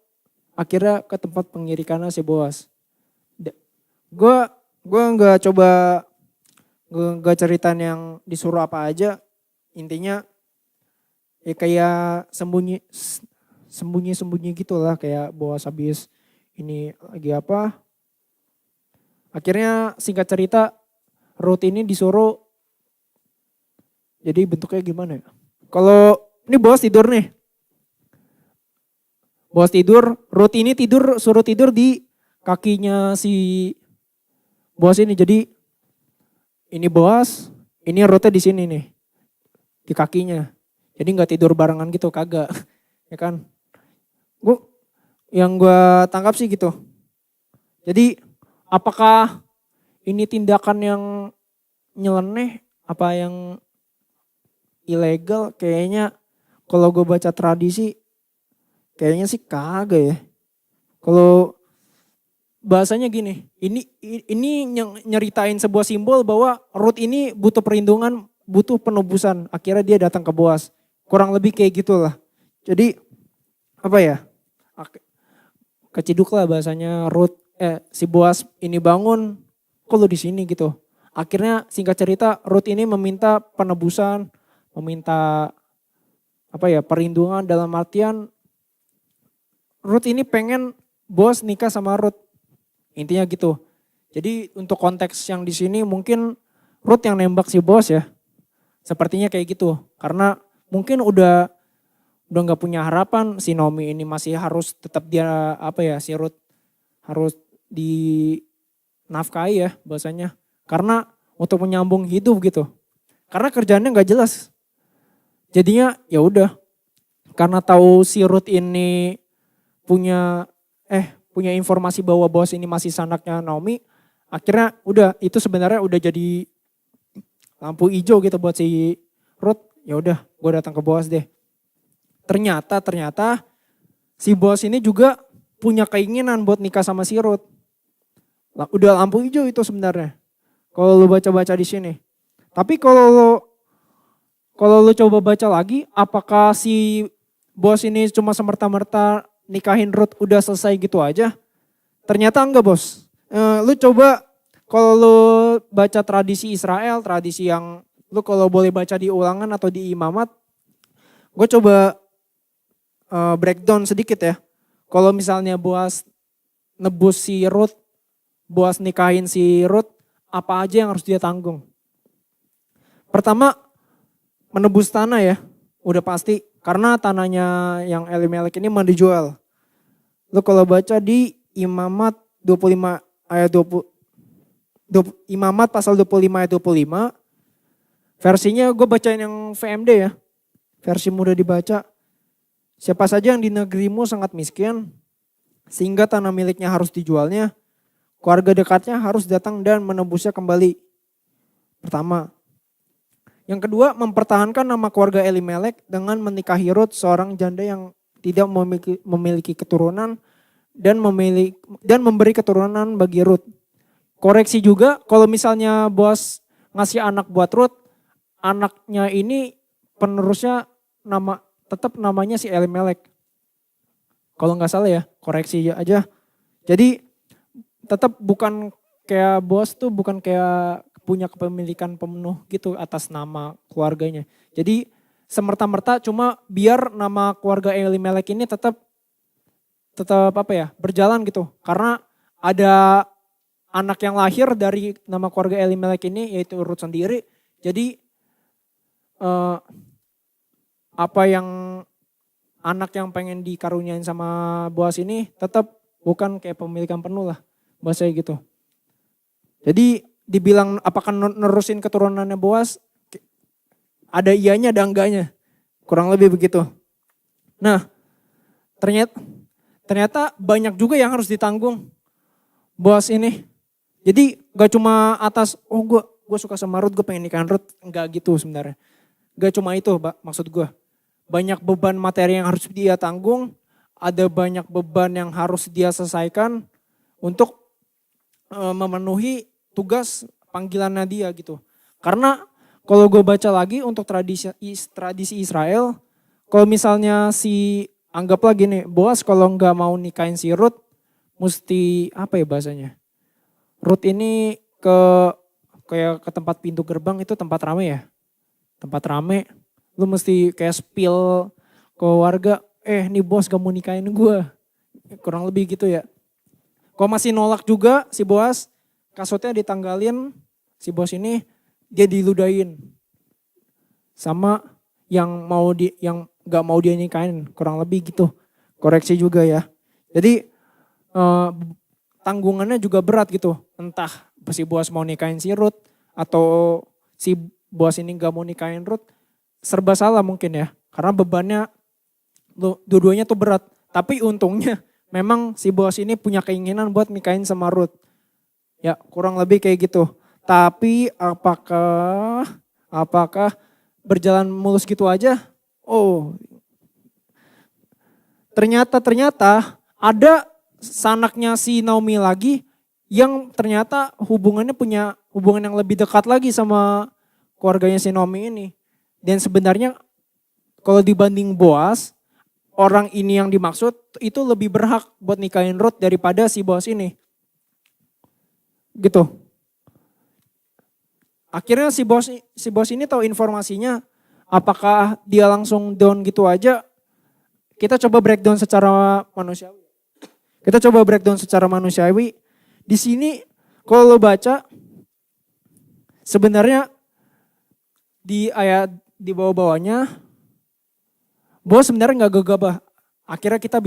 akhirnya ke tempat pengirikannya si Boas. Gue nggak ceritain yang disuruh apa aja. Intinya ya kayak sembunyi gitulah, kayak Boas habis ini lagi apa. Akhirnya singkat cerita Ruth ini disuruh. Jadi bentuknya gimana ya? Kalau ini Boas tidur nih. Boas tidur, Ruth ini suruh tidur di kakinya si Boas ini. Jadi ini Boas, ini Ruthnya di sini nih. Di kakinya. Jadi gak tidur barengan gitu, kagak. Ya kan? Yang gue tangkap sih gitu. Jadi apakah ini tindakan yang nyeleneh, apa yang ilegal? Kayaknya kalau gue baca tradisi kayaknya sih kagak ya. Kalau bahasanya gini, ini yang nyeritain sebuah simbol bahwa Ruth ini butuh perlindungan, butuh penebusan. Akhirnya dia datang ke Boas. Kurang lebih kayak gitulah. Jadi apa ya? Keciduk lah bahasanya Ruth, si Boas ini bangun, kok lu di sini gitu. Akhirnya singkat cerita Ruth ini meminta penebusan, meminta perlindungan dalam artian Ruth ini pengen Boaz nikah sama Ruth. Intinya gitu. Jadi untuk konteks yang di sini mungkin Ruth yang nembak si Boaz ya. Sepertinya kayak gitu. Karena mungkin udah nggak punya harapan, si Naomi ini masih harus tetap dia si Ruth harus dinafkahi ya bahasanya. Karena untuk menyambung hidup gitu. Karena kerjaannya nggak jelas. Jadinya ya udah. Karena tahu si Ruth ini punya informasi bahwa Boaz ini masih sanaknya Naomi, akhirnya udah itu sebenarnya udah jadi lampu hijau gitu buat si Ruth. Ya udah, gue datang ke Boaz deh. Ternyata si Boaz ini juga punya keinginan buat nikah sama si Ruth. Udah lampu hijau itu sebenarnya. Kalau lu baca-baca di sini. Tapi kalau lu coba baca lagi, apakah si Boaz ini cuma semerta-merta nikahin Ruth udah selesai gitu aja? Ternyata enggak, Bos. Lu coba kalau lu baca tradisi Israel, tradisi yang lu kalau boleh baca di Ulangan atau di Imamat, gue coba breakdown sedikit ya. Kalau misalnya Boaz nebus si Ruth, Boaz nikahin si Ruth, apa aja yang harus dia tanggung? Pertama, menebus tanah ya, udah pasti. Karena tanahnya yang Elimelek ini mau dijual. Lu kalau baca di Imamat 25 ayat 20, Imamat pasal 25 ayat 25, versinya gue bacain yang VMD ya, versi mudah dibaca. Siapa saja yang di negerimu sangat miskin, sehingga tanah miliknya harus dijualnya, keluarga dekatnya harus datang dan menebusnya kembali. Pertama. Yang kedua, mempertahankan nama keluarga Elimelek dengan menikahi Ruth, seorang janda yang tidak memiliki keturunan dan memberi keturunan bagi Ruth. Koreksi juga, kalau misalnya Boaz ngasih anak buat Ruth, anaknya ini penerusnya tetap namanya si Elimelek. Kalau nggak salah ya, koreksi aja. Jadi tetap bukan kayak Boaz tuh bukan kayak punya kepemilikan penuh gitu atas nama keluarganya. Jadi semerta-merta cuma biar nama keluarga Elimelek ini tetap berjalan gitu. Karena ada anak yang lahir dari nama keluarga Elimelek ini yaitu Ruth sendiri. Jadi anak yang pengen dikaruniain sama Boaz ini tetap bukan kayak pemilikan penuh lah. Bahasanya gitu. Jadi dibilang apakah nerusin keturunannya Boaz, ada iyanya ada enggaknya. Kurang lebih begitu. Nah, ternyata banyak juga yang harus ditanggung Boaz ini. Jadi gak cuma atas, gue suka sama Ruth, gue pengen nikahin Ruth. Enggak gitu sebenarnya. Gak cuma itu maksud gue. Banyak beban materi yang harus dia tanggung. Ada banyak beban yang harus dia selesaikan untuk memenuhi tugas panggilannya dia gitu. Karena kalau gue baca lagi untuk tradisi Israel, kalau misalnya anggaplah gini, Boaz kalau nggak mau nikahin si Ruth, mesti bahasanya? Ruth ini kayak ke tempat pintu gerbang itu tempat rame ya. Tempat rame, lu mesti kayak spill ke warga, nih Boaz gak mau nikahin gue. Kurang lebih gitu ya. Kalau masih nolak juga si Boaz, kasutnya ditanggalin, si Boaz ini dia diludahin sama yang gak mau dia nikahin, kurang lebih gitu. Koreksi juga ya. Jadi tanggungannya juga berat gitu. Entah si Boaz mau nikahin si Ruth atau si Boaz ini gak mau nikahin Ruth, serba salah mungkin ya. Karena bebannya dua-duanya tuh berat. Tapi untungnya memang si Boaz ini punya keinginan buat nikahin sama Ruth. Ya kurang lebih kayak gitu. Tapi apakah berjalan mulus gitu aja? Oh, ternyata ada sanaknya si Naomi lagi yang ternyata punya hubungan yang lebih dekat lagi sama keluarganya si Naomi ini. Dan sebenarnya kalau dibanding Boaz, orang ini yang dimaksud itu lebih berhak buat nikahin Ruth daripada si Boaz ini. Gitu. Akhirnya si bos ini tahu informasinya, apakah dia langsung down gitu aja? Kita coba breakdown secara manusiawi. Kita coba breakdown secara manusiawi. Di sini kalau lo baca, sebenarnya di ayat di bawah-bawahnya, bos sebenarnya nggak gegabah. Akhirnya kita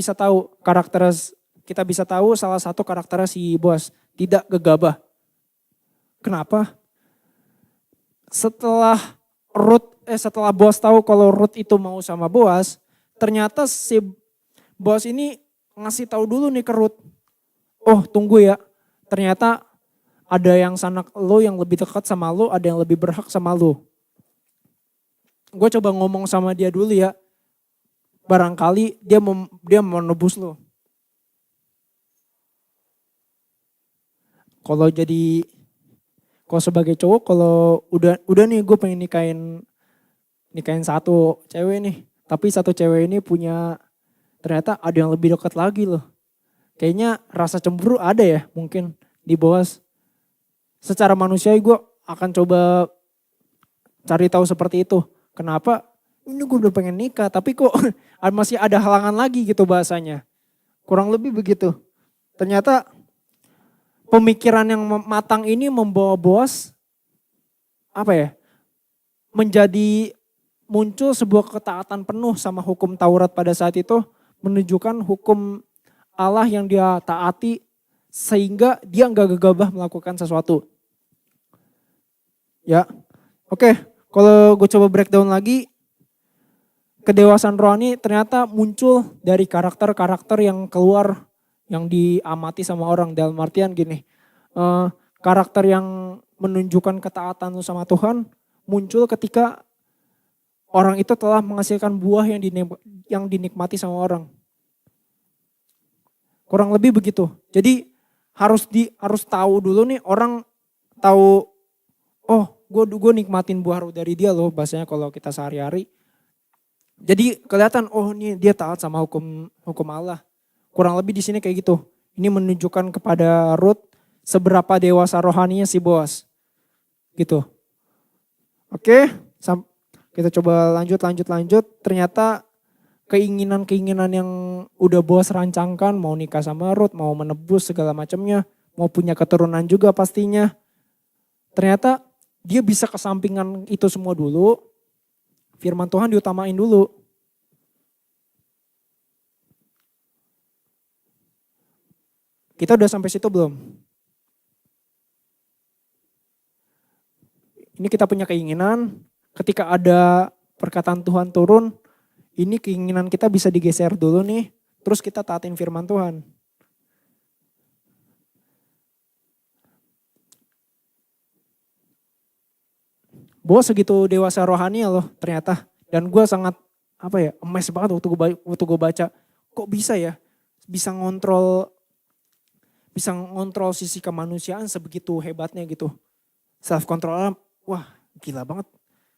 bisa tahu salah satu karakter si bos tidak gegabah. Kenapa? Setelah bos tahu kalau Ruth itu mau sama Boas, ternyata si bos ini ngasih tahu dulu nih ke Ruth. Oh, tunggu ya. Ternyata ada yang sanak lo yang lebih dekat sama lo, ada yang lebih berhak sama lo. Gue coba ngomong sama dia dulu ya. Barangkali dia mau nebus lo. Kalau sebagai cowok, kalau udah nih gue pengen nikahin satu cewek nih. Tapi satu cewek ini ternyata ada yang lebih dekat lagi loh. Kayaknya rasa cemburu ada ya mungkin di Boas. Secara manusiawi gue akan coba cari tahu seperti itu. Kenapa? Ini gue udah pengen nikah tapi kok masih ada halangan lagi gitu bahasanya. Kurang lebih begitu. Ternyata pemikiran yang matang ini membawa Boas menjadi muncul sebuah ketaatan penuh sama hukum Taurat pada saat itu, menunjukkan hukum Allah yang dia taati sehingga dia nggak gegabah melakukan sesuatu. Ya, oke. Kalau gue coba breakdown lagi, kedewasaan rohani ternyata muncul dari karakter-karakter yang keluar, yang diamati sama orang. Dalam artian gini, karakter yang menunjukkan ketaatan lu sama Tuhan muncul ketika orang itu telah menghasilkan buah yang dinikmati sama orang. Kurang lebih begitu. Jadi harus tahu dulu nih, orang tahu, oh gue nikmatin buah roh dari dia loh, bahasanya kalau kita sehari-hari. Jadi kelihatan, oh nih dia taat sama hukum Allah. Kurang lebih di sini kayak gitu. Ini menunjukkan kepada Ruth seberapa dewasa rohaninya si Boas. Gitu. Oke, kita coba lanjut. Ternyata keinginan yang udah Boas rancangkan, mau nikah sama Ruth, mau menebus segala macamnya, mau punya keturunan juga pastinya. Ternyata dia bisa kesampingan itu semua dulu. Firman Tuhan diutamain dulu. Kita udah sampai situ belum? Ini kita punya keinginan, ketika ada perkataan Tuhan turun, ini keinginan kita bisa digeser dulu nih, terus kita taatin firman Tuhan. Boas segitu dewasa rohani loh ternyata. Dan gue sangat amazed banget waktu gue baca. Kok bisa ya, bisa ngontrol sisi kemanusiaan sebegitu hebatnya gitu. Self control, wah gila banget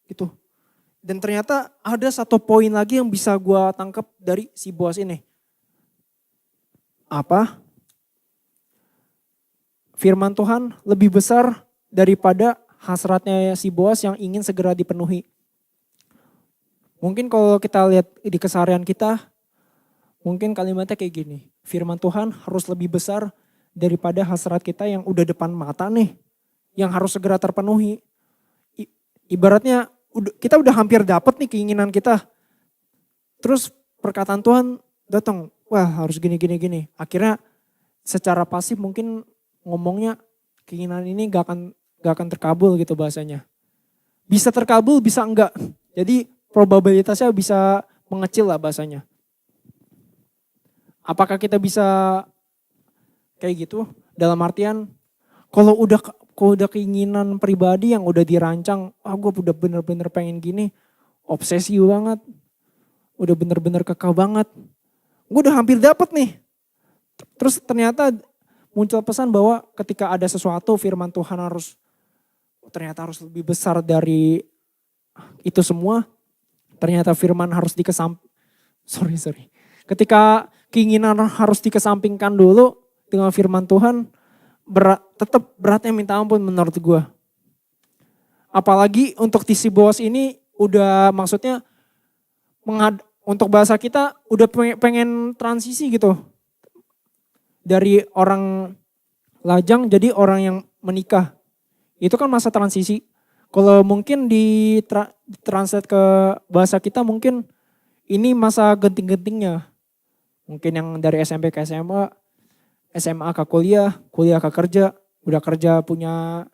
gitu. Dan ternyata ada satu poin lagi yang bisa gue tangkap dari si Boas ini. Apa? Firman Tuhan lebih besar daripada hasratnya si Boas yang ingin segera dipenuhi. Mungkin kalau kita lihat di keseharian kita, mungkin kalimatnya kayak gini. Firman Tuhan harus lebih besar daripada hasrat kita yang udah depan mata nih. Yang harus segera terpenuhi. Ibaratnya kita udah hampir dapet nih keinginan kita. Terus perkataan Tuhan datang, wah harus gini. Akhirnya secara pasif mungkin ngomongnya keinginan ini gak akan terkabul gitu bahasanya. Bisa terkabul, bisa enggak. Jadi probabilitasnya bisa mengecil lah bahasanya. Apakah kita bisa kayak gitu? Dalam artian kalau udah keinginan pribadi yang udah dirancang, gue udah bener-bener pengen gini, obsesi banget, udah bener-bener kekal banget. Gue udah hampir dapet nih. Terus ternyata muncul pesan bahwa ketika ada sesuatu firman Tuhan ternyata harus lebih besar dari itu semua. Ternyata firman harus Ketika keinginan harus dikesampingkan dulu dengan firman Tuhan, tetap beratnya minta ampun menurut gue. Apalagi untuk si Boas ini udah maksudnya untuk bahasa kita udah pengen transisi gitu. Dari orang lajang jadi orang yang menikah. Itu kan masa transisi. Kalau mungkin translate ke bahasa kita mungkin ini masa genting-gentingnya. Mungkin yang dari SMP ke SMA, SMA ke kuliah, kuliah ke kerja, udah kerja punya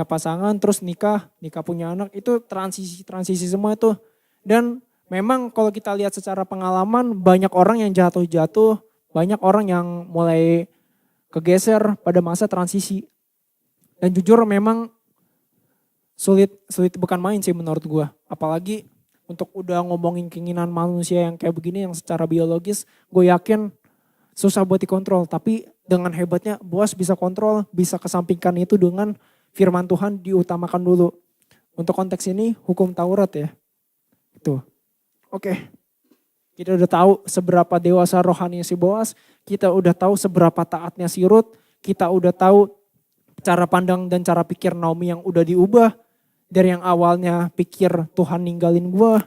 pasangan, terus nikah punya anak, itu transisi semua itu. Dan memang kalau kita lihat secara pengalaman banyak orang yang jatuh, banyak orang yang mulai kegeser pada masa transisi. Dan jujur memang sulit bukan main sih menurut gue. Apalagi untuk udah ngomongin keinginan manusia yang kayak begini yang secara biologis, gue yakin susah buat dikontrol. Tapi dengan hebatnya Boas bisa kontrol, bisa kesampingkan itu dengan firman Tuhan diutamakan dulu. Untuk konteks ini hukum Taurat ya. Itu. Oke. Kita udah tahu seberapa dewasa rohani si Boas, kita udah tahu seberapa taatnya si Rut, kita udah tahu cara pandang dan cara pikir Naomi yang udah diubah. Dari yang awalnya pikir Tuhan ninggalin gue.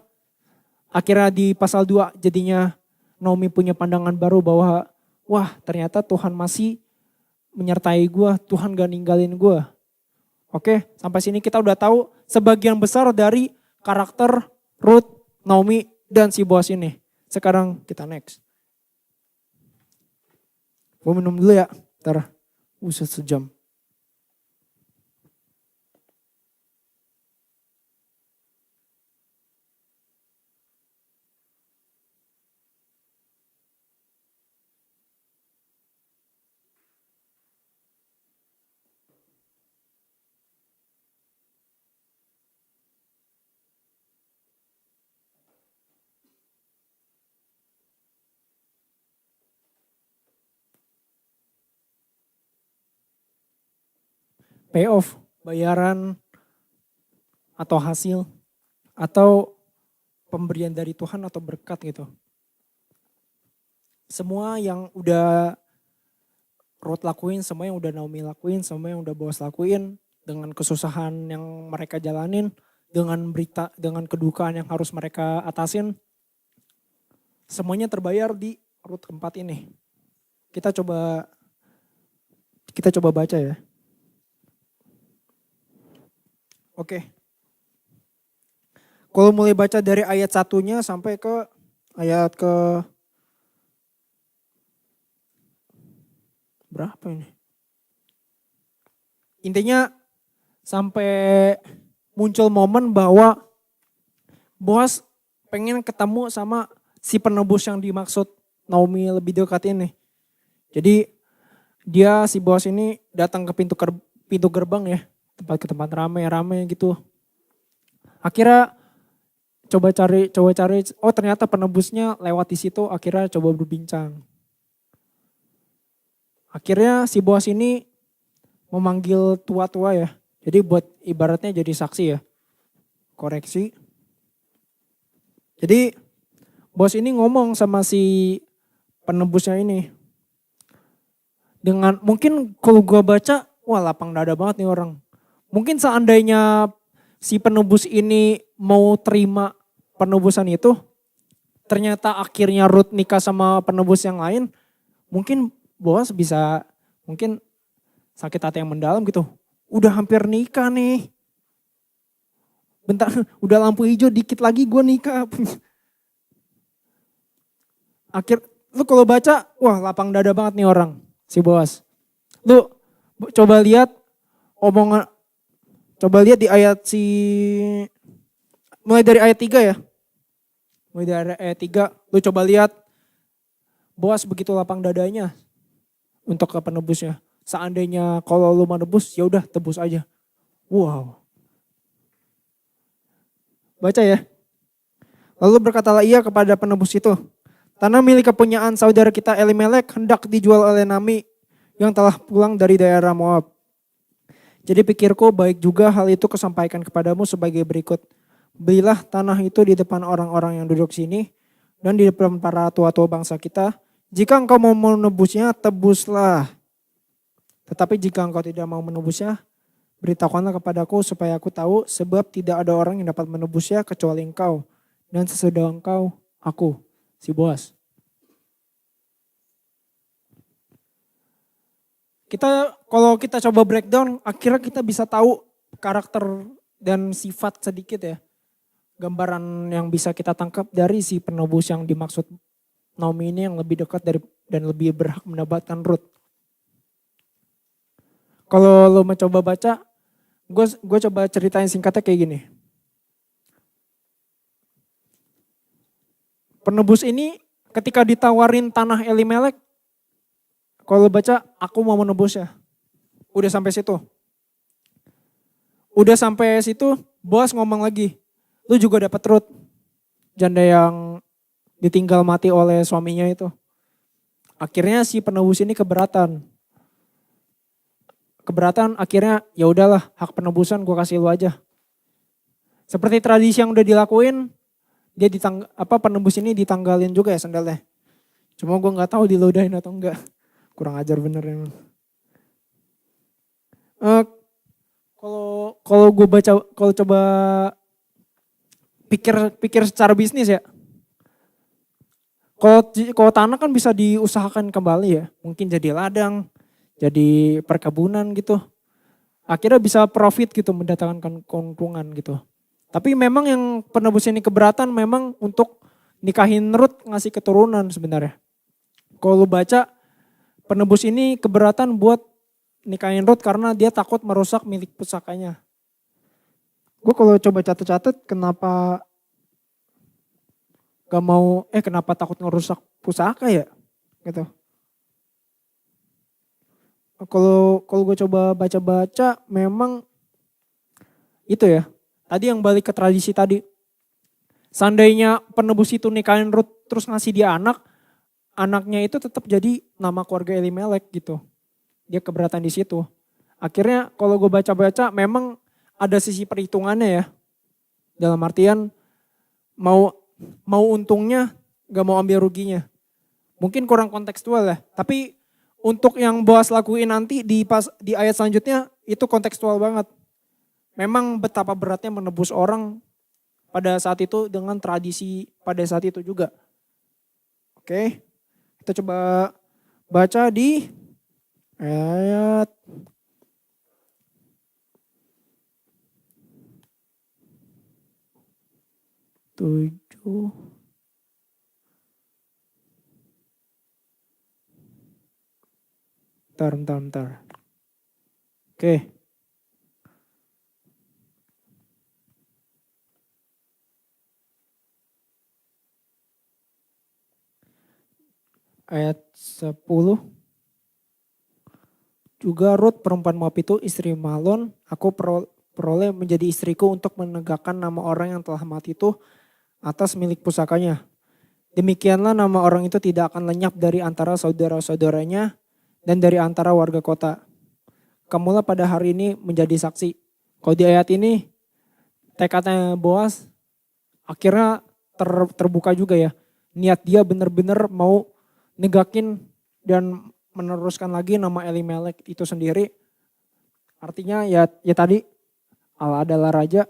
Akhirnya di pasal 2 jadinya Naomi punya pandangan baru bahwa wah ternyata Tuhan masih menyertai gue, Tuhan gak ninggalin gue. Oke, sampai sini kita udah tahu sebagian besar dari karakter Ruth, Naomi, dan si Boas ini. Sekarang kita next. Gue minum dulu ya, ntar usah sejam. Payoff, bayaran atau hasil atau pemberian dari Tuhan atau berkat gitu. Semua yang udah Ruth lakuin, semua yang udah Naomi lakuin, semua yang udah Boas lakuin dengan kesusahan yang mereka jalanin, dengan berita, dengan kedukaan yang harus mereka atasin, semuanya terbayar di Ruth keempat ini. Kita coba baca ya. Oke. Kalau mulai baca dari ayat 1-nya sampai ke ayat ke berapa ini? Intinya sampai muncul momen bahwa Boas pengen ketemu sama si penebus yang dimaksud Naomi lebih dekat ini. Jadi dia si Boas ini datang ke pintu gerbang ya, ke tempat ramai gitu. Akhirnya coba cari, oh ternyata penebusnya lewat di situ, akhirnya coba berbincang. Akhirnya si Boas ini memanggil tua-tua ya. Jadi buat ibaratnya jadi saksi ya. Koreksi. Jadi Boas ini ngomong sama si penebusnya ini. Dengan mungkin kalau gue baca, wah lapang dada banget nih orang. Mungkin seandainya si penebus ini mau terima penebusan itu, ternyata akhirnya Ruth nikah sama penebus yang lain, mungkin Boas bisa mungkin sakit hati yang mendalam gitu. Udah hampir nikah nih. Bentar, udah lampu hijau dikit lagi gue nikah. Lu kalau baca, wah lapang dada banget nih orang, si Boas. Lu coba lihat omongan, coba lihat di ayat mulai dari ayat 3 ya. Mulai dari ayat 3, lu coba lihat Boas begitu lapang dadanya untuk ke penebusnya. Seandainya kalau lu mau nebus, ya udah tebus aja. Wow. Baca ya. Lalu berkatalah ia kepada penebus itu, tanah milik kepunyaan saudara kita Elimelek hendak dijual oleh Naomi yang telah pulang dari daerah Moab. Jadi pikirku baik juga hal itu kusampaikan kepadamu sebagai berikut. Belilah tanah itu di depan orang-orang yang duduk sini dan di depan para tua-tua bangsa kita. Jika engkau mau menebusnya, tebuslah. Tetapi jika engkau tidak mau menebusnya, Beritahukanlah kepadaku supaya aku tahu, sebab tidak ada orang yang dapat menebusnya kecuali engkau. Dan sesudah engkau, aku, si Boas. Kalau kita coba breakdown, akhirnya kita bisa tahu karakter dan sifat sedikit ya. Gambaran yang bisa kita tangkap dari si penebus yang dimaksud Naomi ini yang lebih dekat dari dan lebih berhak mendapatkan Ruth. Kalau lo mencoba baca, gue coba ceritain singkatnya kayak gini. Penebus ini ketika ditawarin tanah Elimelek, kalau lo baca, aku mau menebus ya. Udah sampai situ. Boas ngomong lagi, lu juga dapat Ruth. Janda yang ditinggal mati oleh suaminya itu. Akhirnya si penebus ini keberatan akhirnya ya udahlah, hak penebusan gue kasih lu aja. Seperti tradisi yang udah dilakuin, dia penebus ini ditanggalin juga ya sandalnya. Cuma gue nggak tahu diludahin atau enggak. Kurang ajar bener emang. Kalau gue baca, kalau coba pikir secara bisnis ya. Kalau tanah kan bisa diusahakan kembali ya. Mungkin jadi ladang, jadi perkebunan gitu. Akhirnya bisa profit gitu, mendatangkan keuntungan gitu. Tapi memang yang penebus ini keberatan memang untuk nikahin Ruth, ngasih keturunan sebenarnya. Kalau lu baca, penebus ini keberatan buat nikahin Ruth karena dia takut merusak milik pusakanya. Gue kalau coba catat-catat kenapa kenapa takut ngerusak pusaka ya gitu. Kalau gue coba baca-baca memang itu ya. Tadi yang balik ke tradisi tadi. Seandainya penebus itu nikahin Ruth terus ngasih dia anak, anaknya itu tetap jadi nama keluarga Elimelek gitu. Dia keberatan di situ. Akhirnya kalau gue baca-baca memang ada sisi perhitungannya ya. Dalam artian mau untungnya gak mau ambil ruginya. Mungkin kurang kontekstual ya. Tapi untuk yang Boas lakuin nanti di ayat selanjutnya itu kontekstual banget. Memang betapa beratnya menebus orang pada saat itu dengan tradisi pada saat itu juga. Oke, kita coba baca di ayat 7. Bentar. Oke. Ayat 10. Juga Ruth perempuan Moab itu istri Malon, aku peroleh menjadi istriku untuk menegakkan nama orang yang telah mati itu atas milik pusakanya. Demikianlah nama orang itu tidak akan lenyap dari antara saudara-saudaranya dan dari antara warga kota. Kamulah pada hari ini menjadi saksi. Kalau di ayat ini tekadnya Boas akhirnya terbuka juga ya. Niat dia benar-benar mau negakin dan meneruskan lagi nama Elimelek itu sendiri. Artinya ya tadi Allah adalah raja.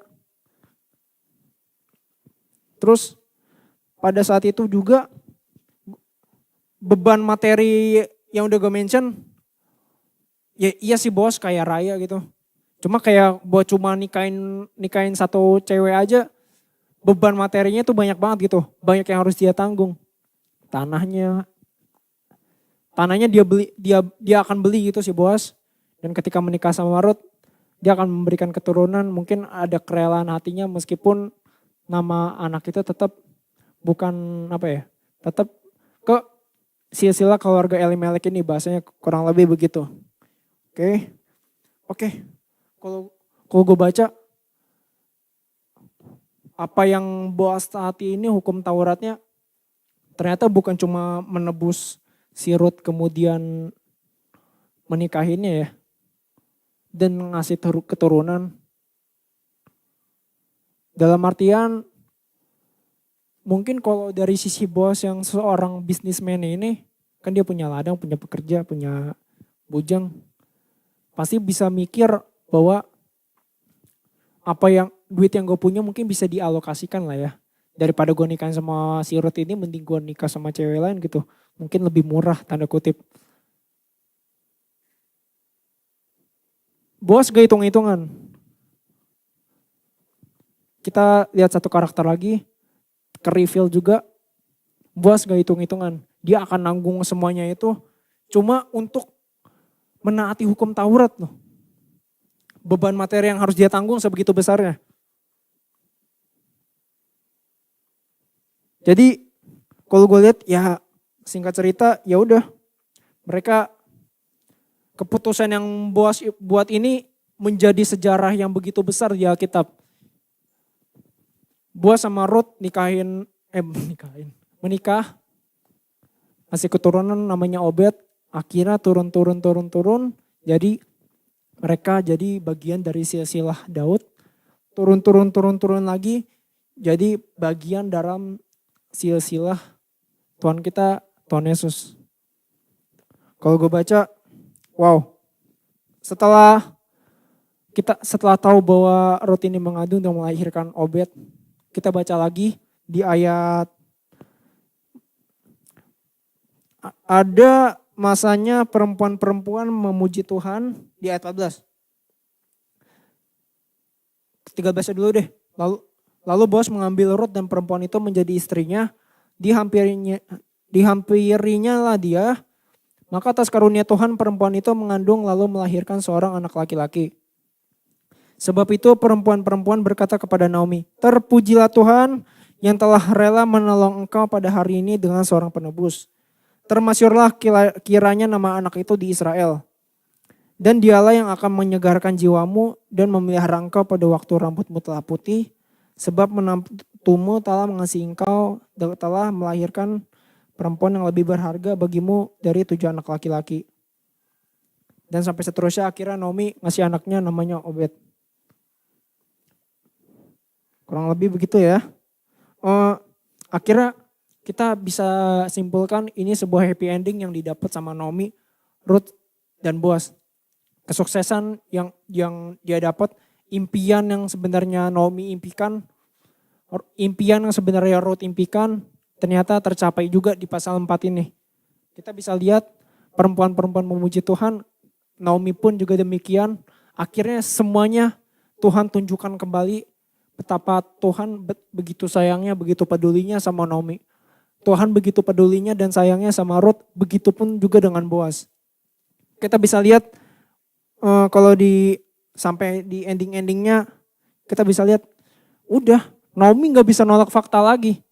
Terus pada saat itu juga beban materi yang udah gue mention, ya iya sih Boas kaya raya gitu. Cuma kayak buat cuma nikahin satu cewek aja, beban materinya tuh banyak banget gitu. Banyak yang harus dia tanggung. Tanahnya dia akan beli gitu si Boas. Dan ketika menikah sama Ruth, dia akan memberikan keturunan, mungkin ada kerelaan hatinya meskipun nama anak itu tetap bukan tetap ke silsilah keluarga Elimelek ini, bahasanya kurang lebih begitu. Oke. Kalau gue baca apa yang Boas taati ini hukum Tauratnya ternyata bukan cuma menebus si Ruth kemudian menikahinya ya dan ngasih keturunan. Dalam artian mungkin kalau dari sisi Boas yang seorang bisnismen ini, kan dia punya ladang, punya pekerja, punya bujang. Pasti bisa mikir bahwa apa yang duit yang gue punya mungkin bisa dialokasikan lah ya. Daripada gue nikah sama si Ruth ini, mending gue nikah sama cewek lain gitu. Mungkin lebih murah tanda kutip. Boas gak hitung-hitungan. Kita lihat satu karakter lagi, ke reveal juga. Boas gak hitung-hitungan. Dia akan nanggung semuanya itu cuma untuk menaati hukum Taurat loh. Beban materi yang harus dia tanggung sebegitu besarnya. Jadi kalau gue lihat ya singkat cerita ya udah mereka keputusan yang Boas buat ini menjadi sejarah yang begitu besar di Alkitab. Boas sama Ruth menikah, kasih keturunan namanya Obed, akhirnya turun. Jadi mereka jadi bagian dari silsilah Daud, turun lagi, jadi bagian dalam silsilah Tuhan kita, Tuhan Yesus. Kalau gue baca, wow, setelah tahu bahwa Ruth ini mengadu untuk melahirkan Obed, kita baca lagi di ayat, ada masanya perempuan-perempuan memuji Tuhan di ayat 14. 13 dulu deh. Lalu Boas mengambil Ruth dan perempuan itu menjadi istrinya, dihampirinya lah dia. Maka atas karunia Tuhan perempuan itu mengandung lalu melahirkan seorang anak laki-laki. Sebab itu perempuan-perempuan berkata kepada Naomi, terpujilah Tuhan yang telah rela menolong engkau pada hari ini dengan seorang penebus. Termasyurlah kiranya nama anak itu di Israel. Dan dialah yang akan menyegarkan jiwamu dan memelihara engkau pada waktu rambutmu telah putih. Sebab menantumu telah mengasihi engkau dan telah melahirkan perempuan yang lebih berharga bagimu dari 7 anak laki-laki. Dan sampai seterusnya akhirnya Naomi ngasih anaknya namanya Obed. Kurang lebih begitu ya. Akhirnya kita bisa simpulkan ini sebuah happy ending yang didapat sama Naomi, Ruth, dan Boas. Kesuksesan yang dia dapat, impian yang sebenarnya Naomi impikan, impian yang sebenarnya Ruth impikan, ternyata tercapai juga di pasal 4 ini. Kita bisa lihat perempuan-perempuan memuji Tuhan, Naomi pun juga demikian. Akhirnya semuanya Tuhan tunjukkan kembali betapa Tuhan begitu sayangnya, begitu pedulinya sama Naomi. Tuhan begitu pedulinya dan sayangnya sama Ruth, begitupun juga dengan Boas. Kita bisa lihat kalau sampai di ending-endingnya, kita bisa lihat udah Naomi gak bisa nolak fakta lagi.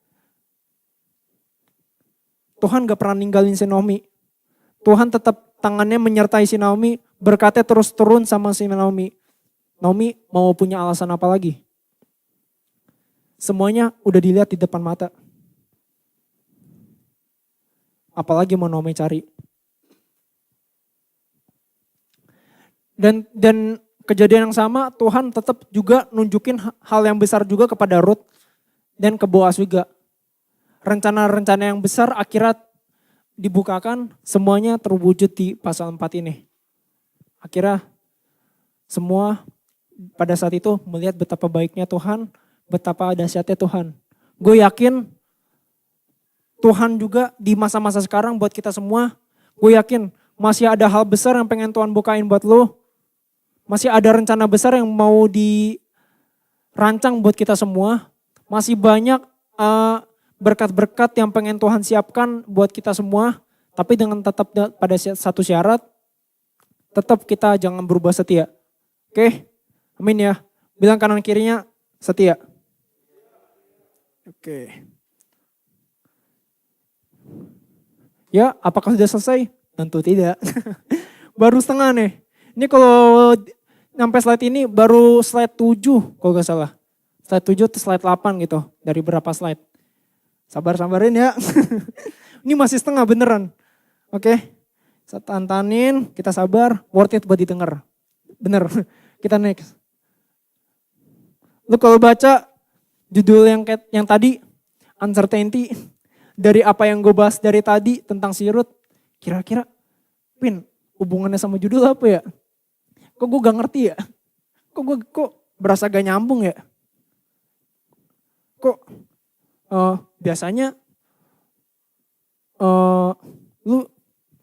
Tuhan gak pernah ninggalin si Naomi. Tuhan tetap tangannya menyertai si Naomi, berkatnya terus turun sama si Naomi. Naomi mau punya alasan apa lagi? Semuanya udah dilihat di depan mata. Apalagi mau Naomi cari. Dan kejadian yang sama Tuhan tetap juga nunjukin hal yang besar juga kepada Ruth dan ke Boas juga. Rencana-rencana yang besar akhirnya dibukakan, semuanya terwujud di pasal 4 ini. Akhirnya semua pada saat itu melihat betapa baiknya Tuhan, betapa dahsyatnya Tuhan. Gue yakin Tuhan juga di masa-masa sekarang buat kita semua, gue yakin masih ada hal besar yang pengen Tuhan bukain buat lo. Masih ada rencana besar yang mau dirancang buat kita semua. Masih banyak berkat-berkat yang pengen Tuhan siapkan buat kita semua. Tapi dengan tetap pada satu syarat, tetap kita jangan berubah setia. Oke, amin ya. Bilang kanan kirinya setia. Oke. Ya, apakah sudah selesai? Tentu tidak. Baru setengah nih. Ini kalau sampai slide ini baru slide 7 kalau gak salah. Slide 7 atau slide 8 gitu. Dari berapa slide. Sabar-sabarin ya. Ini masih setengah beneran. Oke. Saya tantanin, kita sabar. Worth it buat didengar. Bener. Kita next. Lu kalau baca judul yang tadi, uncertainty. Dari apa yang gue bahas dari tadi tentang si Ruth, kira-kira Pin hubungannya sama judul apa ya? Kok gue gak ngerti ya? Kok berasa gak nyambung ya. Kok biasanya lu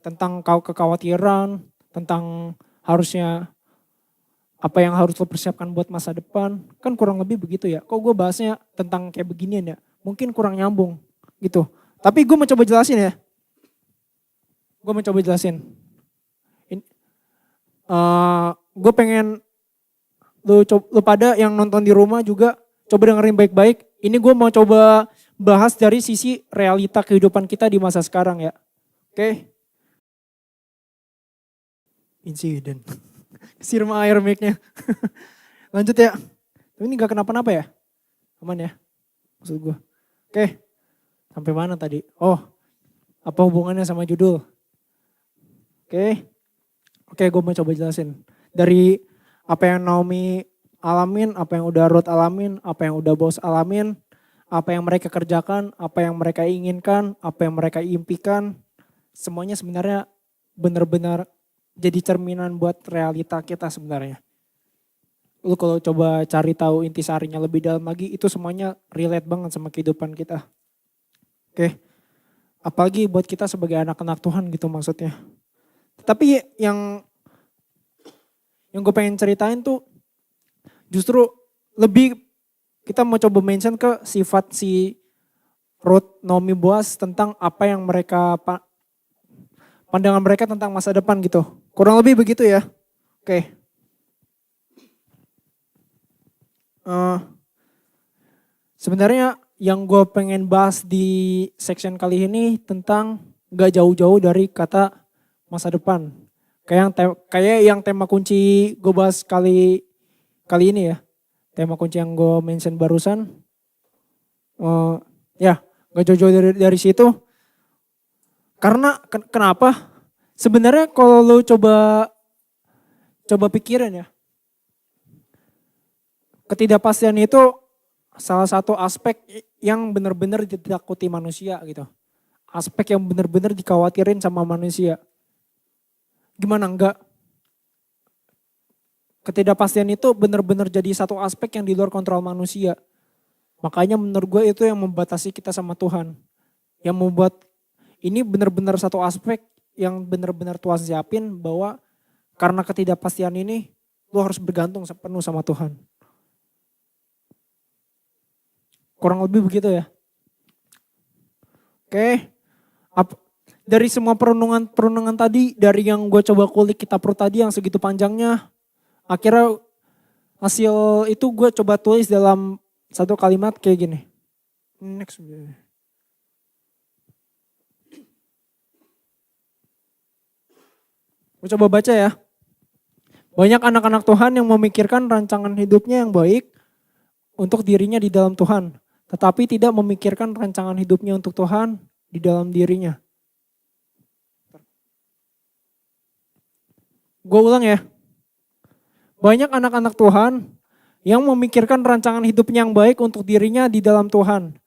tentang kekhawatiran, tentang harusnya apa yang harus lo persiapkan buat masa depan. Kan kurang lebih begitu ya. Kok gue bahasnya tentang kayak beginian ya. Mungkin kurang nyambung gitu. Tapi gue mencoba jelasin ya. Gue mencoba jelasin. Gue pengen lu pada yang nonton di rumah juga coba dengerin baik-baik. Ini gue mau coba bahas dari sisi realita kehidupan kita di masa sekarang ya. Oke. Insiden. Siram air mic-nya. Lanjut ya. Tapi ini gak kenapa-napa ya? Aman ya? Maksud gue. Oke. Sampai mana tadi? Oh. Apa hubungannya sama judul? Oke. Oke, gue mau coba jelasin. Dari apa yang Naomi alamin, apa yang udah Ruth alamin, apa yang udah Boaz alamin, apa yang mereka kerjakan, apa yang mereka inginkan, apa yang mereka impikan. Semuanya sebenarnya benar-benar jadi cerminan buat realita kita sebenarnya. Lu kalau coba cari tahu intisarinya lebih dalam lagi, itu semuanya relate banget sama kehidupan kita. Oke. Apalagi buat kita sebagai anak-anak Tuhan gitu maksudnya. Tapi yang gue pengen ceritain tuh justru lebih kita mau coba mention ke sifat si Ruth, Naomi, Boaz tentang apa yang mereka, pandangan mereka tentang masa depan gitu. Kurang lebih begitu ya. Oke. Sebenarnya yang gue pengen bahas di section kali ini tentang gak jauh-jauh dari kata masa depan. Kayak yang tema kunci gue bahas kali ini ya. Tema kunci yang gue mention barusan. Ya gak jauh-jauh dari situ. Karena kenapa? Sebenarnya kalau lo coba pikirin ya. Ketidakpastian itu salah satu aspek yang benar-benar ditakuti manusia gitu. Aspek yang benar-benar dikhawatirin sama manusia. Gimana enggak? Ketidakpastian itu benar-benar jadi satu aspek yang di luar kontrol manusia. Makanya menurut gue itu yang membatasi kita sama Tuhan. Yang membuat ini benar-benar satu aspek yang benar-benar Tuhan siapin bahwa karena ketidakpastian ini lu harus bergantung penuh sama Tuhan. Kurang lebih begitu ya. Oke. Dari semua perenungan tadi, dari yang gue coba kulik kitab Rut tadi yang segitu panjangnya, akhirnya hasil itu gue coba tulis dalam satu kalimat kayak gini. Next. Gue coba baca ya. Banyak anak-anak Tuhan yang memikirkan rancangan hidupnya yang baik untuk dirinya di dalam Tuhan. Tetapi tidak memikirkan rancangan hidupnya untuk Tuhan di dalam dirinya. Gue ulang ya. Banyak anak-anak Tuhan yang memikirkan rancangan hidupnya yang baik untuk dirinya di dalam Tuhan.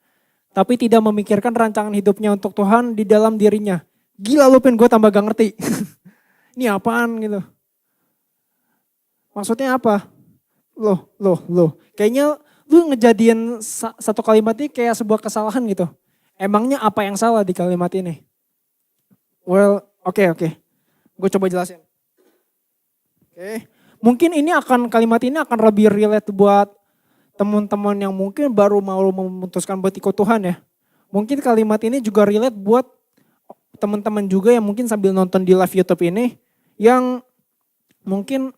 Tapi tidak memikirkan rancangan hidupnya untuk Tuhan di dalam dirinya. Gila lu gue tambah gak ngerti. Ini apaan gitu. Maksudnya apa? Loh. Kayaknya lu ngejadiin satu kalimat ini kayak sebuah kesalahan gitu. Emangnya apa yang salah di kalimat ini? Well, oke. Gue coba jelasin. Oke. Mungkin kalimat ini akan lebih relate buat teman-teman yang mungkin baru mau memutuskan buat ikut Tuhan ya. Mungkin kalimat ini juga relate buat teman-teman juga yang mungkin sambil nonton di live YouTube ini yang mungkin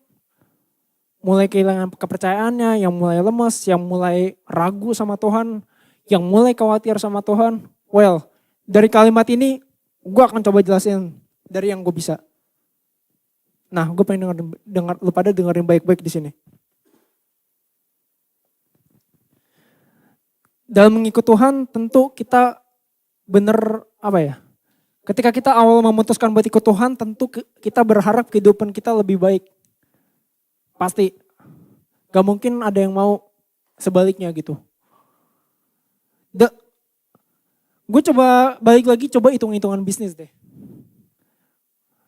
mulai kehilangan kepercayaannya, yang mulai lemes, yang mulai ragu sama Tuhan, yang mulai khawatir sama Tuhan. Well, dari kalimat ini gue akan coba jelasin dari yang gue bisa. Nah, gue pengen lu pada dengerin baik-baik di sini. Dalam mengikut Tuhan tentu kita bener ketika kita awal memutuskan buat ikut Tuhan tentu kita berharap kehidupan kita lebih baik. Pasti. Gak mungkin ada yang mau sebaliknya gitu. Gue coba balik lagi hitung-hitungan bisnis deh.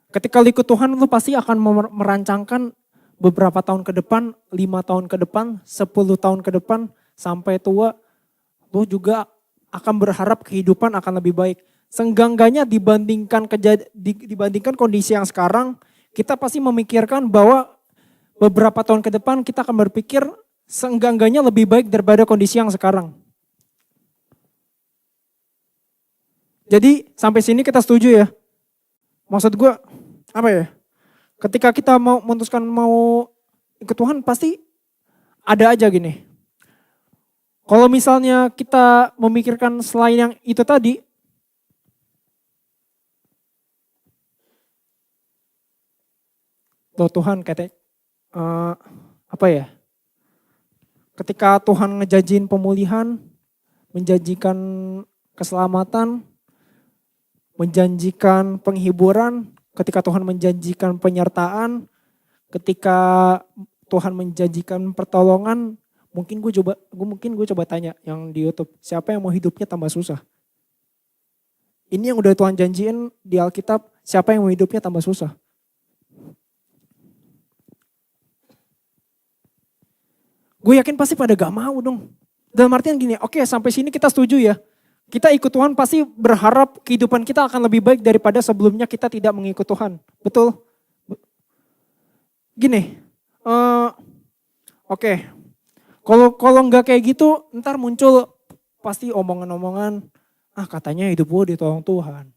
Ketika lu ikut Tuhan lu pasti akan merancangkan beberapa tahun ke depan, 5 tahun ke depan, 10 tahun ke depan, sampai tua, lo juga akan berharap kehidupan akan lebih baik. Seenggak-enggaknya dibandingkan kondisi yang sekarang, kita pasti memikirkan bahwa beberapa tahun ke depan kita akan berpikir seenggak-enggaknya lebih baik daripada kondisi yang sekarang. Jadi sampai sini kita setuju ya. Maksud gue apa ya? Ketika kita mau memutuskan mau ikut Tuhan pasti ada aja gini. Kalau misalnya kita memikirkan selain yang itu tadi, loh Tuhan kata apa ya? Ketika Tuhan ngejanjiin pemulihan, menjanjikan keselamatan, menjanjikan penghiburan, ketika Tuhan menjanjikan penyertaan, ketika Tuhan menjanjikan pertolongan, mungkin gue coba tanya yang di YouTube, siapa yang mau hidupnya tambah susah? Ini yang udah Tuhan janjiin di Alkitab, siapa yang mau hidupnya tambah susah? Gue yakin pasti pada gak mau dong. Dalam artian gini, oke sampai sini kita setuju ya. Kita ikut Tuhan pasti berharap kehidupan kita akan lebih baik daripada sebelumnya kita tidak mengikut Tuhan. Betul? Gini, oke. Kalau nggak kayak gitu, ntar muncul pasti omongan-omongan, katanya hidup gue ditolong Tuhan.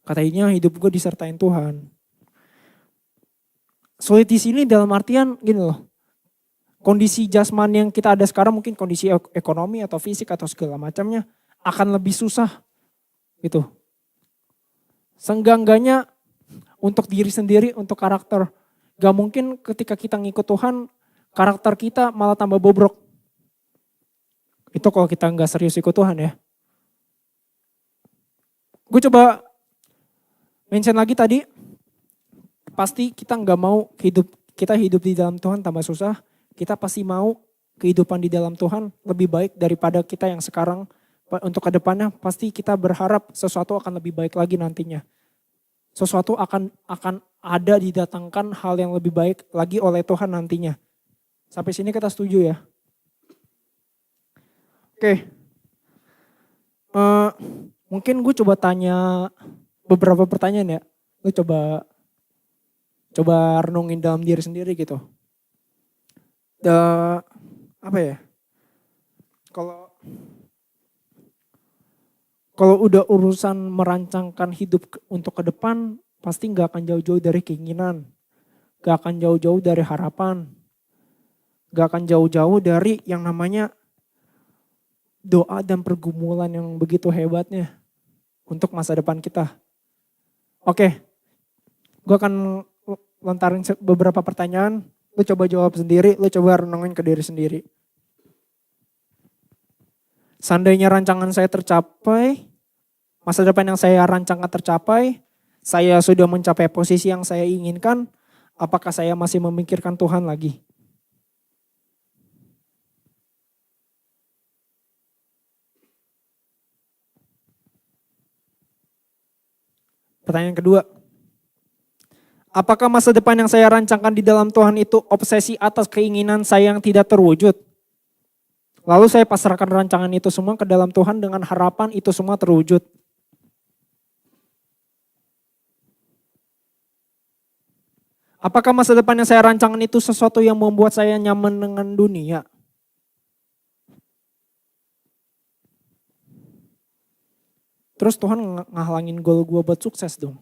Katanya hidup gue disertain Tuhan. Sulit di sini dalam artian gini loh. Kondisi jasmani yang kita ada sekarang mungkin kondisi ekonomi atau fisik atau segala macamnya akan lebih susah gitu. Seenggak-enggaknya untuk diri sendiri, untuk karakter. Gak mungkin ketika kita ngikut Tuhan, karakter kita malah tambah bobrok. Itu kalau kita gak serius ikut Tuhan ya. Gue coba mention lagi tadi, pasti kita gak mau kita hidup di dalam Tuhan tambah susah. Kita pasti mau kehidupan di dalam Tuhan lebih baik daripada kita yang sekarang. Untuk kedepannya pasti kita berharap sesuatu akan lebih baik lagi nantinya. Sesuatu akan ada didatangkan hal yang lebih baik lagi oleh Tuhan nantinya. Sampai sini kita setuju ya. Oke. Mungkin gue coba tanya beberapa pertanyaan ya. Lu coba renungin dalam diri sendiri gitu. Apa ya? Kalau udah urusan merancangkan hidup untuk ke depan, pasti nggak akan jauh-jauh dari keinginan, nggak akan jauh-jauh dari harapan, nggak akan jauh-jauh dari yang namanya doa dan pergumulan yang begitu hebatnya untuk masa depan kita. Oke, gue akan lontarin beberapa pertanyaan. Lu coba jawab sendiri, lu coba renungin ke diri sendiri. Seandainya rancangan saya tercapai, masa depan yang saya rancangkan tercapai, saya sudah mencapai posisi yang saya inginkan, apakah saya masih memikirkan Tuhan lagi? Pertanyaan kedua. Apakah masa depan yang saya rancangkan di dalam Tuhan itu obsesi atas keinginan saya yang tidak terwujud? Lalu saya pasrahkan rancangan itu semua ke dalam Tuhan dengan harapan itu semua terwujud. Apakah masa depan yang saya rancangkan itu sesuatu yang membuat saya nyaman dengan dunia? Terus Tuhan ngehalangin goal gue buat sukses dong.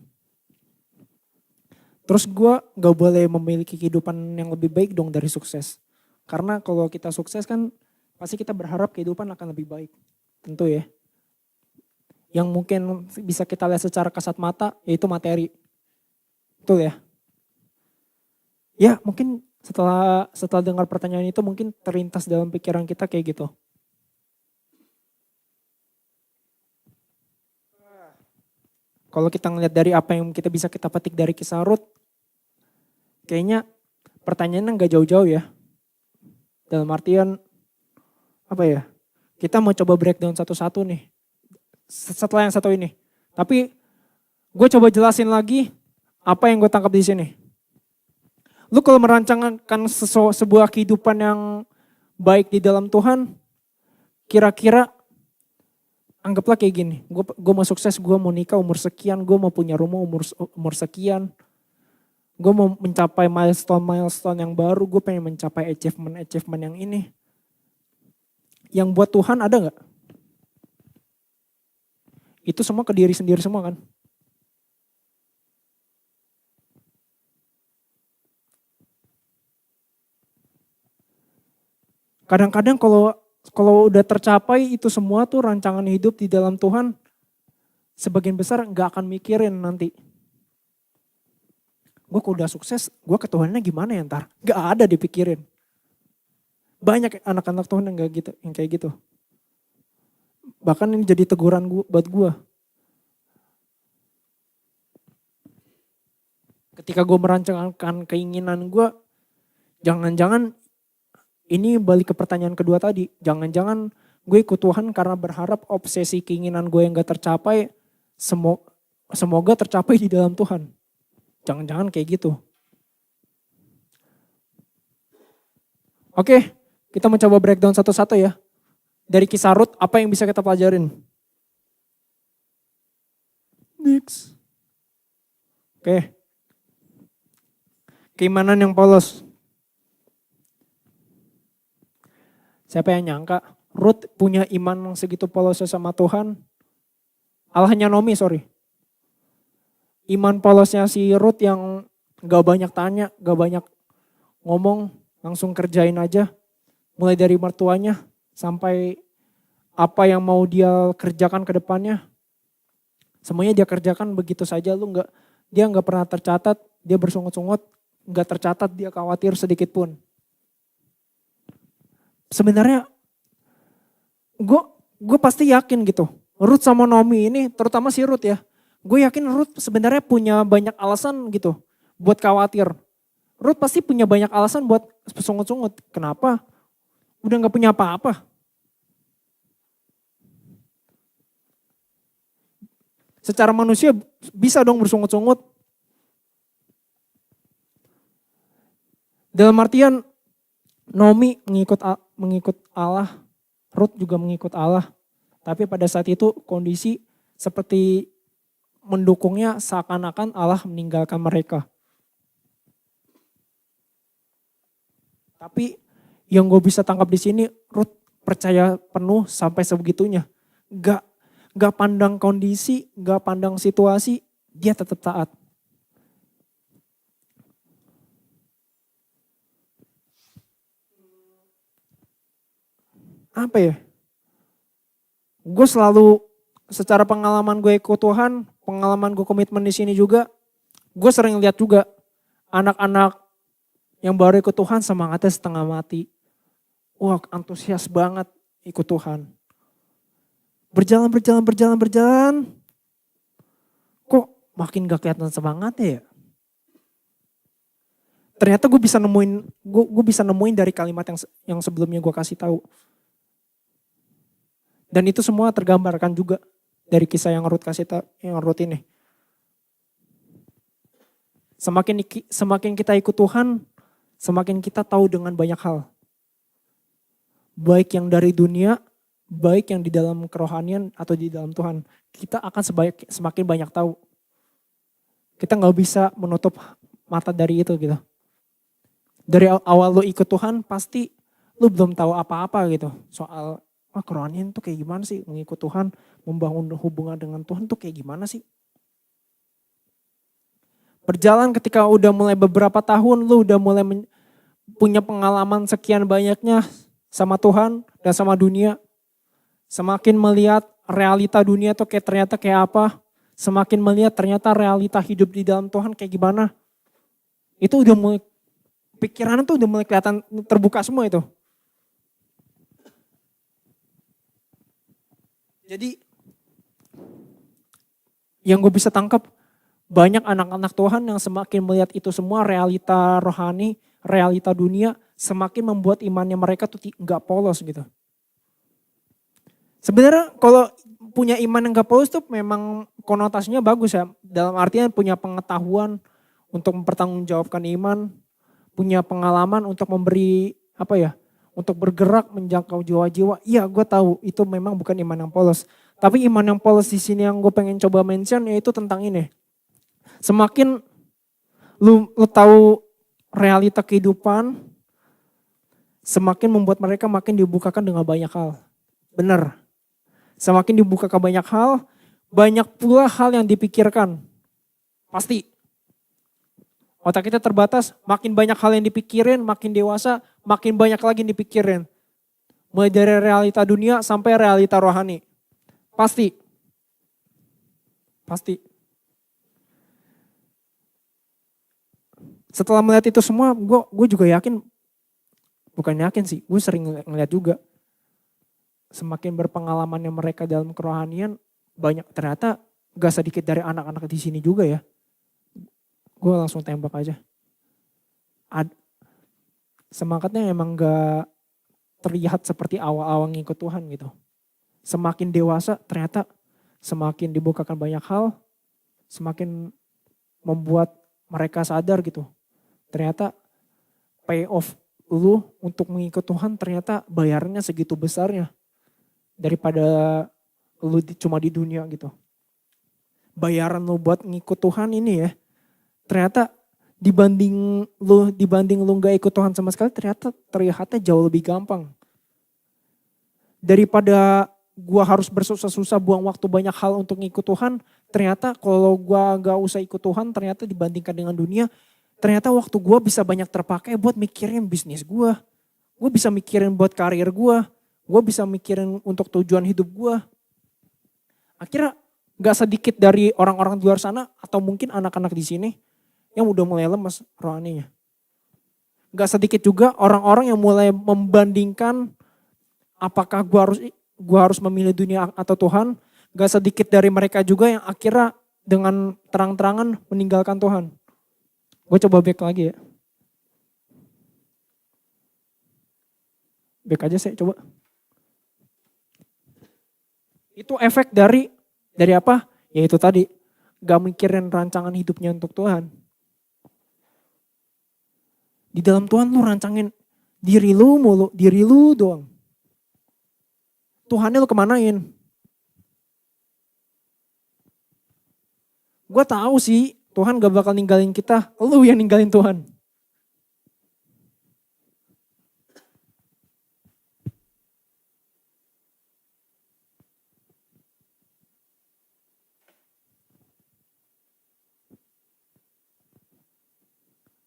Terus gue gak boleh memiliki kehidupan yang lebih baik dong dari sukses. Karena kalau kita sukses kan pasti kita berharap kehidupan akan lebih baik. Tentu ya. Yang mungkin bisa kita lihat secara kasat mata yaitu materi. Betul ya? Ya mungkin setelah dengar pertanyaan itu mungkin terlintas dalam pikiran kita kayak gitu. Kalau kita ngeliat dari apa yang kita bisa kita petik dari kisah Rut, kayaknya pertanyaannya nggak jauh-jauh ya. Dalam artian apa ya? Kita mau coba breakdown satu-satu nih. Setelah yang satu ini. Tapi gue coba jelasin lagi apa yang gue tangkap di sini. Lu kalau merancangkan sebuah kehidupan yang baik di dalam Tuhan, kira-kira anggaplah kayak gini, gue mau sukses, gue mau nikah umur sekian, gue mau punya rumah umur sekian, gue mau mencapai milestone yang baru, gue pengen mencapai achievement yang ini. Yang buat Tuhan ada gak? Itu semua ke diri sendiri semua kan? Kadang-kadang kalau udah tercapai itu semua tuh rancangan hidup di dalam Tuhan, sebagian besar gak akan mikirin nanti. Gue kalau udah sukses, gue ke Tuhannya gimana ya ntar? Gak ada dipikirin. Banyak anak-anak Tuhan yang gak gitu, yang kayak gitu. Bahkan ini jadi teguran buat gue. Ketika gue merancangkan keinginan gue, jangan-jangan ini balik ke pertanyaan kedua tadi. Jangan-jangan gue ikut Tuhan karena berharap obsesi keinginan gue yang gak tercapai, semoga tercapai di dalam Tuhan. Jangan-jangan kayak gitu. Oke, kita mencoba breakdown satu-satu ya. Dari kisah Rut, apa yang bisa kita pelajarin? Next. Oke. Keimanan yang polos. Siapa yang nyangka Ruth punya iman yang segitu polosnya sama Tuhan? Allahnya Naomi, sorry. Iman polosnya si Ruth yang gak banyak tanya, gak banyak ngomong, langsung kerjain aja. Mulai dari mertuanya sampai apa yang mau dia kerjakan ke depannya. Semuanya dia kerjakan begitu saja, dia gak pernah tercatat, dia bersungut-sungut, gak tercatat dia khawatir sedikit pun. Sebenarnya gue pasti yakin gitu. Ruth sama Naomi ini, terutama si Ruth ya. Gue yakin Ruth sebenarnya punya banyak alasan gitu buat khawatir. Ruth pasti punya banyak alasan buat sungut-sungut. Kenapa? Udah gak punya apa-apa. Secara manusia bisa dong bersungut-sungut. Dalam artian Naomi mengikut Allah, Ruth juga mengikut Allah. Tapi pada saat itu kondisi seperti mendukungnya seakan-akan Allah meninggalkan mereka. Tapi yang gue bisa tangkap di sini, Ruth percaya penuh sampai sebegitunya. Gak pandang kondisi, gak pandang situasi, dia tetap taat. Apa ya? Gue selalu secara pengalaman gue ikut Tuhan, pengalaman gue komitmen di sini juga, gue sering lihat juga anak-anak yang baru ikut Tuhan semangatnya setengah mati. Wah, antusias banget ikut Tuhan. Berjalan. Kok makin gak kelihatan semangatnya ya? Ternyata gue bisa nemuin dari kalimat yang sebelumnya gue kasih tahu. Dan itu semua tergambarkan juga dari kisah yang Ruth kasih tahu, yang Ruth ini. Semakin kita ikut Tuhan, semakin kita tahu dengan banyak hal. Baik yang dari dunia, baik yang di dalam kerohanian atau di dalam Tuhan. Kita akan semakin banyak tahu. Kita gak bisa menutup mata dari itu gitu. Dari awal lo ikut Tuhan pasti lo belum tahu apa-apa gitu. Soal kerohanian tuh kayak gimana sih, mengikut Tuhan, membangun hubungan dengan Tuhan tuh kayak gimana sih. Berjalan ketika udah mulai beberapa tahun, lu udah mulai punya pengalaman sekian banyaknya sama Tuhan dan sama dunia. Semakin melihat realita dunia tuh ternyata kayak apa, semakin melihat ternyata realita hidup di dalam Tuhan kayak gimana. Itu udah mulai, pikiran tuh udah mulai kelihatan terbuka semua itu. Jadi yang gue bisa tangkap, banyak anak-anak Tuhan yang semakin melihat itu semua realita rohani, realita dunia, semakin membuat imannya mereka tuh gak polos gitu. Sebenarnya kalau punya iman yang gak polos tuh memang konotasinya bagus ya. Dalam artian punya pengetahuan untuk mempertanggungjawabkan iman, punya pengalaman untuk memberi untuk bergerak menjangkau jiwa-jiwa. Iya, gue tahu itu memang bukan iman yang polos. Tapi iman yang polos di sini yang gue pengen coba mention yaitu tentang ini. Semakin lu tahu realita kehidupan, semakin membuat mereka makin dibukakan dengan banyak hal. Benar. Semakin dibukakan banyak hal, banyak pula hal yang dipikirkan. Pasti. Otak kita terbatas, makin banyak hal yang dipikirin, makin dewasa, makin banyak lagi yang dipikirin. Mulai dari realita dunia sampai realita rohani. Pasti. Pasti. Setelah melihat itu semua, gue juga yakin, bukan yakin sih, gue sering ngeliat juga. Semakin berpengalamannya mereka dalam kerohanian, banyak ternyata gak sedikit dari anak-anak di sini juga ya. Gue langsung tembak aja. Semangatnya emang gak terlihat seperti awal-awal ngikut Tuhan gitu. Semakin dewasa ternyata semakin dibukakan banyak hal, semakin membuat mereka sadar gitu. Ternyata pay off lu untuk mengikut Tuhan ternyata bayarnya segitu besarnya. Daripada lu cuma di dunia gitu. Bayaran lu buat ngikut Tuhan ini ya, ternyata dibanding lu gak ikut Tuhan sama sekali ternyata terlihatnya jauh lebih gampang. Daripada gua harus bersusah-susah buang waktu banyak hal untuk ngikut Tuhan, ternyata kalau gua gak usah ikut Tuhan ternyata dibandingkan dengan dunia, ternyata waktu gua bisa banyak terpakai buat mikirin bisnis gua. Gua bisa mikirin buat karir gua bisa mikirin untuk tujuan hidup gua. Akhirnya gak sedikit dari orang-orang di luar sana atau mungkin anak-anak di sini yang udah mulai lemes rohaninya. Gak sedikit juga orang-orang yang mulai membandingkan apakah gua harus memilih dunia atau Tuhan. Gak sedikit dari mereka juga yang akhirnya dengan terang-terangan meninggalkan Tuhan. Gue coba back lagi ya. Back aja saya coba. Itu efek dari apa? Ya itu tadi, gak mikirin rancangan hidupnya untuk Tuhan. Di dalam Tuhan lu rancangin diri lu mulu, diri lu doang. Tuhannya lu kemanain? Gue tahu sih Tuhan gak bakal ninggalin kita, lu yang ninggalin Tuhan.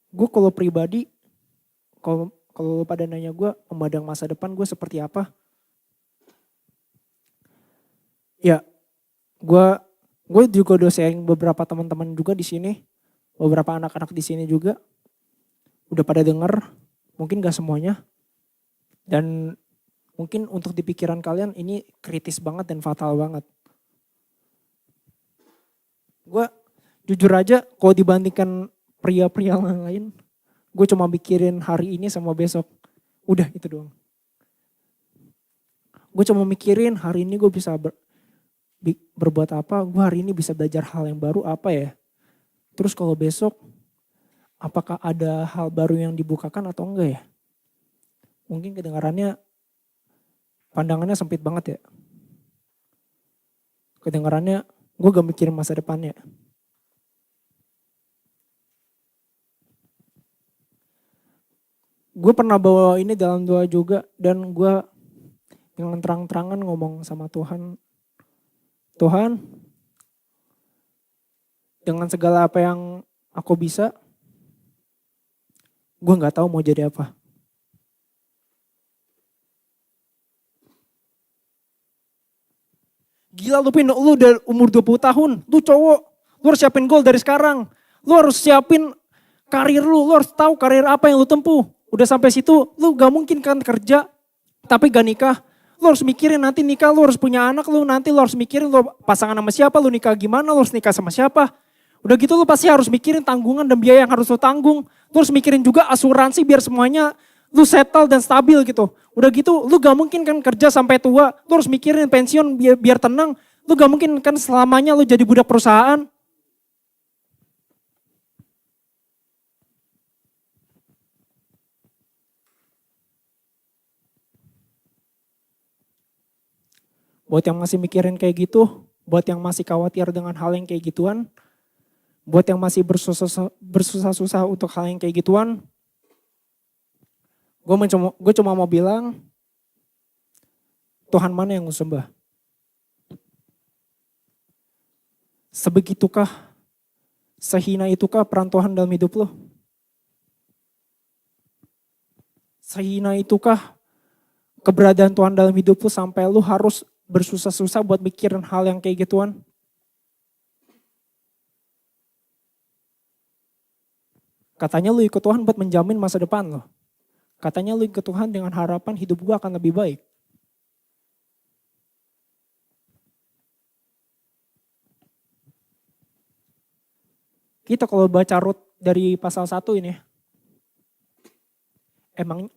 Gue kalau pribadi, kalau pada nanya gue memandang masa depan gue seperti apa? Ya, gue juga udah sharing beberapa teman-teman juga di sini, beberapa anak-anak di sini juga udah pada denger, mungkin gak semuanya. Dan mungkin untuk di pikiran kalian ini kritis banget dan fatal banget. Gue jujur aja kalau dibandingkan pria-pria lain, gue cuma mikirin hari ini sama besok. Udah itu doang. Gue cuma mikirin hari ini gue bisa berbuat apa, gue hari ini bisa belajar hal yang baru apa ya. Terus kalau besok, apakah ada hal baru yang dibukakan atau enggak ya. Mungkin kedengarannya, pandangannya sempit banget ya. Kedengarannya, gue gak mikirin masa depannya. Gue pernah bawa ini dalam doa juga dan gue dengan terang-terangan ngomong sama Tuhan. Tuhan, dengan segala apa yang aku bisa, gue gak tahu mau jadi apa. Gila lu udah umur 20 tahun, lu cowok, lu harus siapin goal dari sekarang. Lu harus siapin karir lu harus tahu karir apa yang lu tempuh. Udah sampai situ, lu gak mungkin kan kerja, tapi gak nikah. Lu harus mikirin nanti nikah, lu harus punya anak, lu nanti lu harus mikirin lu pasangan sama siapa, lu nikah gimana, lu harus nikah sama siapa. Udah gitu lu pasti harus mikirin tanggungan dan biaya yang harus lu tanggung. Lu harus mikirin juga asuransi biar semuanya lu settle dan stabil gitu. Udah gitu lu gak mungkin kan kerja sampai tua, lu harus mikirin pensiun biar tenang. Lu gak mungkin kan selamanya lu jadi budak perusahaan. Buat yang masih mikirin kayak gitu, buat yang masih khawatir dengan hal yang kayak gituan, buat yang masih bersusah-susah untuk hal yang kayak gituan, gue cuma mau bilang, Tuhan mana yang lu sembah? Sebegitukah, sehina itukah peran Tuhan dalam hidup lo? Sehina itukah keberadaan Tuhan dalam hidup lo sampai lo harus bersusah-susah buat mikirin hal yang kayak gituan? Katanya lu ikut Tuhan buat menjamin masa depan lo. Katanya lu ikut Tuhan dengan harapan hidup gua akan lebih baik. Kita kalau baca Rut dari pasal 1 ini,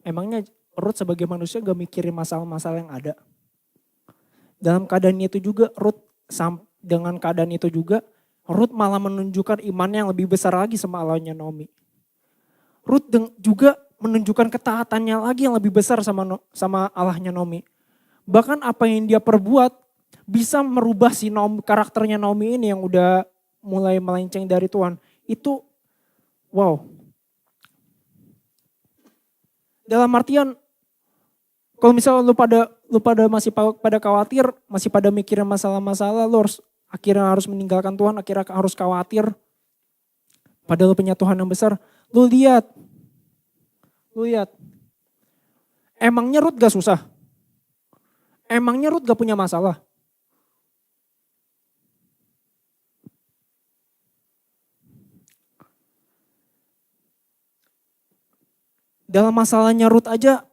emangnya Rut sebagai manusia gak mikirin masalah-masalah yang ada. Dalam keadaan itu juga dengan keadaan itu juga Rut malah menunjukkan imannya yang lebih besar lagi sama Allahnya Naomi. Rut juga menunjukkan ketaatannya lagi yang lebih besar sama Allahnya Naomi. Bahkan apa yang dia perbuat bisa merubah si karakternya Naomi ini yang udah mulai melenceng dari Tuhan. Itu wow. Dalam artian kalau misalnya lu pada masih pada khawatir, masih pada mikirin masalah-masalah, lu akhirnya harus meninggalkan Tuhan, akhirnya harus khawatir. Padahal lu punya Tuhan yang besar. Lu lihat. Emangnya Rut gak susah? Emangnya Rut gak punya masalah? Dalam masalahnya Rut aja,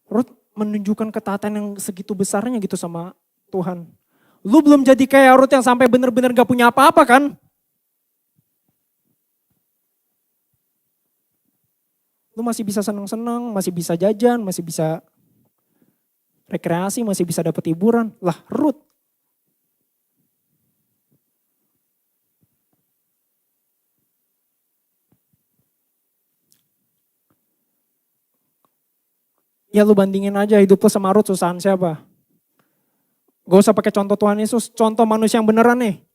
Rut menunjukkan ketaatan yang segitu besarnya gitu sama Tuhan. Lu belum jadi kayak Rut yang sampai bener-bener gak punya apa-apa kan? Lu masih bisa senang-senang, masih bisa jajan, masih bisa rekreasi, masih bisa dapat hiburan. Lah Rut. Ya lu bandingin aja hidup lu sama Rut susahan siapa? Gak usah pakai contoh Tuhan Yesus, contoh manusia yang beneran nih.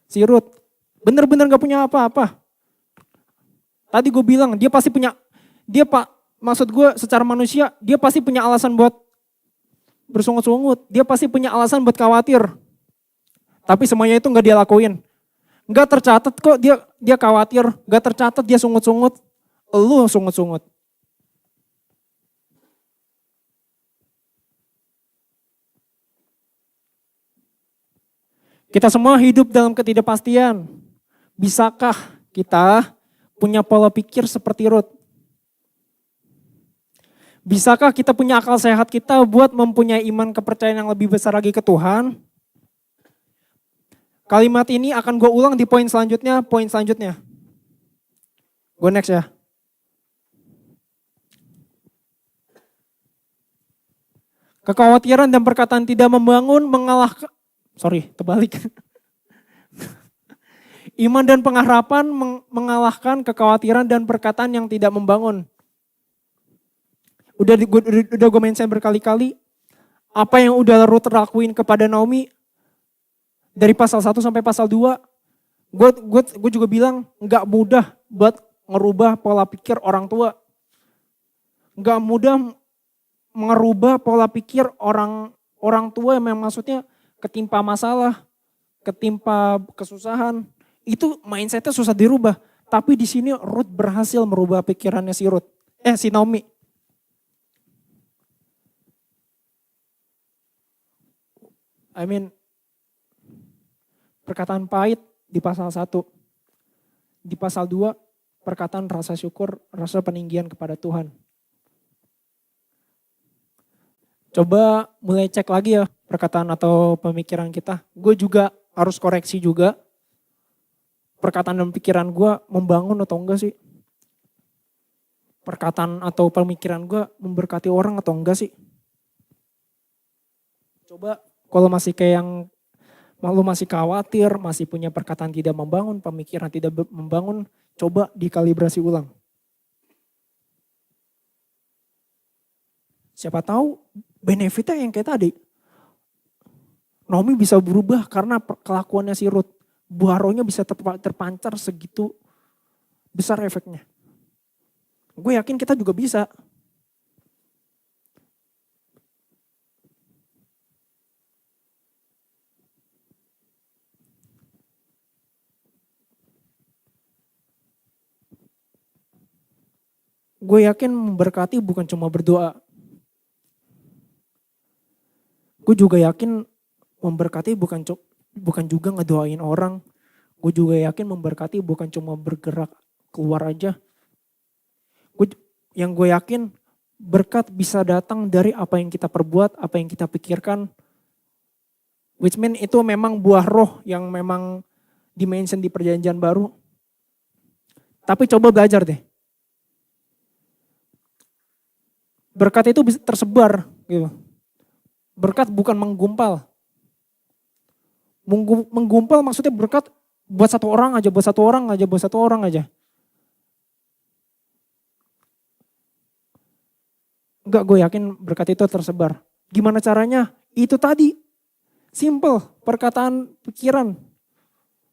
Si Rut, bener-bener gak punya apa-apa. Tadi gue bilang maksud gue secara manusia, dia pasti punya alasan buat bersungut-sungut. Dia pasti punya alasan buat khawatir. Tapi semuanya itu gak dia lakuin. Gak tercatat kok dia khawatir, gak tercatat dia sungut-sungut. Lu sungut-sungut. Kita semua hidup dalam ketidakpastian. Bisakah kita punya pola pikir seperti Rut? Bisakah kita punya akal sehat kita buat mempunyai iman kepercayaan yang lebih besar lagi ke Tuhan? Kalimat ini akan gue ulang di poin selanjutnya. Gue next ya. Kekhawatiran dan perkataan tidak membangun terbalik. Iman dan pengharapan mengalahkan kekhawatiran dan perkataan yang tidak membangun. Udah gue mention berkali-kali, apa yang udah Rut lakuin kepada Naomi, dari pasal 1 sampai pasal 2, gue juga bilang gak mudah buat ngerubah pola pikir orang tua. Gak mudah ngerubah pola pikir orang tua yang maksudnya ketimpa masalah, ketimpa kesusahan, itu mindsetnya susah dirubah. Tapi di sini Rut berhasil merubah pikirannya si Naomi. Perkataan pahit di pasal 1. Di pasal 2, perkataan rasa syukur, rasa peninggian kepada Tuhan. Coba mulai cek lagi ya perkataan atau pemikiran kita. Gue juga harus koreksi juga. Perkataan dan pikiran gue membangun atau enggak sih? Perkataan atau pemikiran gue memberkati orang atau enggak sih? Coba kalau masih kayak yang lu masih khawatir, masih punya perkataan tidak membangun, pemikiran tidak membangun, coba dikalibrasi ulang. Siapa tahu benefitnya yang kayak tadi. Naomi bisa berubah karena kelakuannya si Ruth. Buah rohnya bisa terpancar segitu besar efeknya. Gue yakin kita juga bisa. Gue yakin memberkati bukan cuma berdoa. Gue juga yakin memberkati bukan juga ngedoain orang. Gue juga yakin memberkati bukan cuma bergerak keluar aja. Yang gue yakin berkat bisa datang dari apa yang kita perbuat, apa yang kita pikirkan. Which mean itu memang buah roh yang memang dimention di perjanjian baru. Tapi coba belajar deh. Berkat itu bisa tersebar gitu. Berkat bukan menggumpal. Menggumpal maksudnya berkat buat satu orang aja, buat satu orang aja, buat satu orang aja. Enggak, gue yakin berkat itu tersebar. Gimana caranya? Itu tadi. Simple, perkataan, pikiran.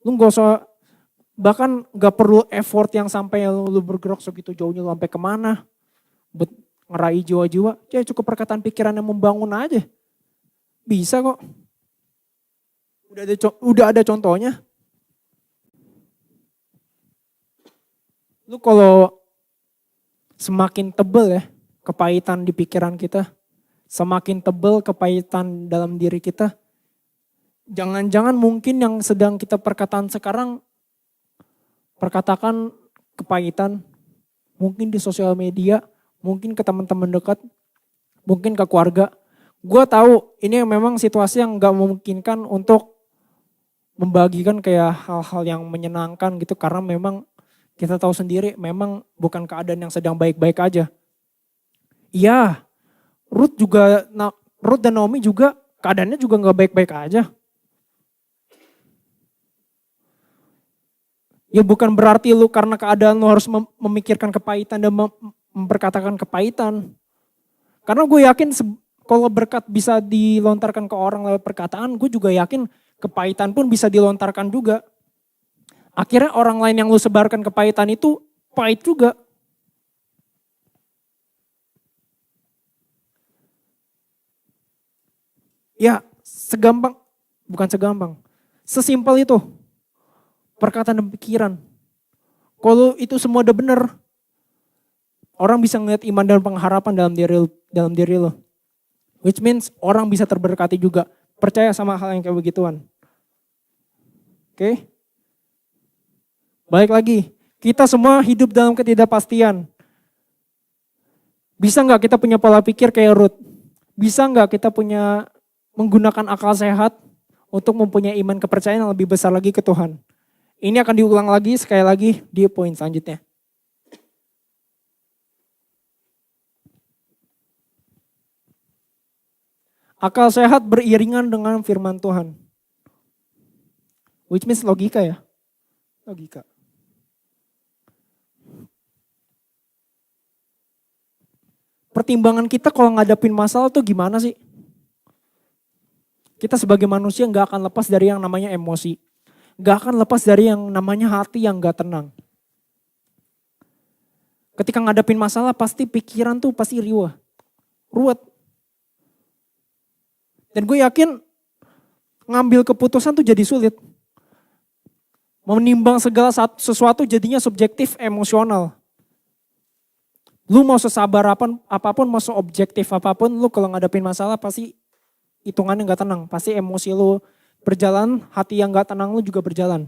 Lu gak usah, bahkan gak perlu effort yang sampai lu bergerak segitu jauhnya lu sampai kemana. Buat ngeraih jiwa-jiwa. Ya cukup perkataan pikiran yang membangun aja. Bisa kok. Udah ada contohnya. Lu kalau semakin tebel ya kepahitan di pikiran kita, semakin tebel kepahitan dalam diri kita, jangan-jangan mungkin yang sedang kita perkataan sekarang, perkatakan kepahitan, mungkin di sosial media, mungkin ke teman-teman dekat, mungkin ke keluarga. Gue tahu ini memang situasi yang gak memungkinkan untuk membagikan kayak hal-hal yang menyenangkan gitu, karena memang kita tahu sendiri memang bukan keadaan yang sedang baik-baik aja. Iya, Ruth dan Naomi juga keadaannya juga gak baik-baik aja. Ya bukan berarti lu karena keadaan lu harus memikirkan kepahitan dan memperkatakan kepahitan. Karena gue yakin kalau berkat bisa dilontarkan ke orang lewat perkataan, gue juga yakin kepahitan pun bisa dilontarkan juga. Akhirnya orang lain yang lu sebarkan kepahitan itu pahit juga. Ya bukan segampang, sesimpel itu. Perkataan dan pikiran. Kalau itu semua udah bener, orang bisa ngeliat iman dan pengharapan dalam diri lo. Which means orang bisa terberkati juga. Percaya sama hal yang kayak begituan. Oke? Balik lagi, kita semua hidup dalam ketidakpastian. Bisa nggak kita punya pola pikir kayak Ruth? Bisa nggak kita menggunakan akal sehat untuk mempunyai iman kepercayaan yang lebih besar lagi ke Tuhan? Ini akan diulang lagi sekali lagi di poin selanjutnya. Akal sehat beriringan dengan firman Tuhan. Which means logika ya. Logika. Pertimbangan kita kalau ngadapin masalah tuh gimana sih? Kita sebagai manusia gak akan lepas dari yang namanya emosi. Gak akan lepas dari yang namanya hati yang gak tenang. Ketika ngadapin masalah pasti pikiran tuh pasti ruwet. Dan gue yakin ngambil keputusan tuh jadi sulit. Menimbang segala sesuatu jadinya subjektif emosional. Lu mau sesabar apapun, mau seobjektif apapun, lu kalau ngadapin masalah pasti hitungannya gak tenang. Pasti emosi lu berjalan, hati yang gak tenang lu juga berjalan.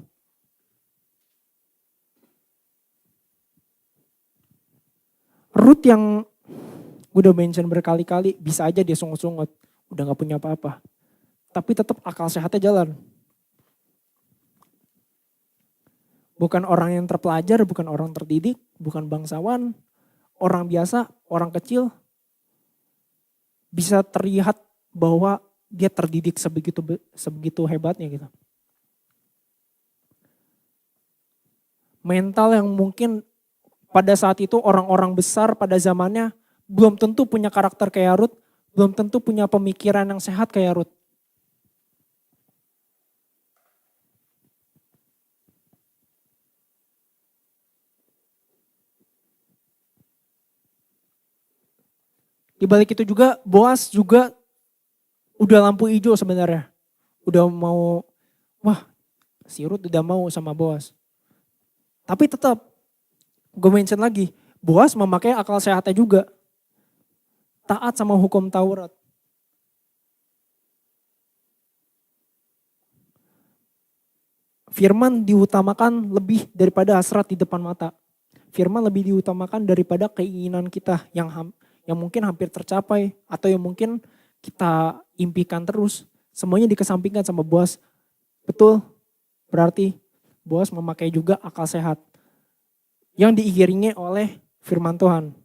Ruth yang gue udah mention berkali-kali, bisa aja dia sungut-sungut, udah gak punya apa-apa. Tapi tetap akal sehatnya jalan. Bukan orang yang terpelajar, bukan orang terdidik, bukan bangsawan, orang biasa, orang kecil, bisa terlihat bahwa dia terdidik sebegitu hebatnya gitu. Mental yang mungkin pada saat itu orang-orang besar pada zamannya belum tentu punya karakter kayak Ruth, belum tentu punya pemikiran yang sehat kayak Ruth. Di balik itu juga Boas juga udah lampu hijau sebenarnya. Udah mau, wah si Ruth udah mau sama Boas. Tapi tetap, gue mention lagi, Boas memakai akal sehatnya juga. Taat sama hukum Taurat. Firman diutamakan lebih daripada hasrat di depan mata. Firman lebih diutamakan daripada keinginan kita yang mungkin hampir tercapai atau yang mungkin kita impikan terus. Semuanya dikesampingkan sama Boas. Betul, berarti Boas memakai juga akal sehat yang diiringi oleh firman Tuhan.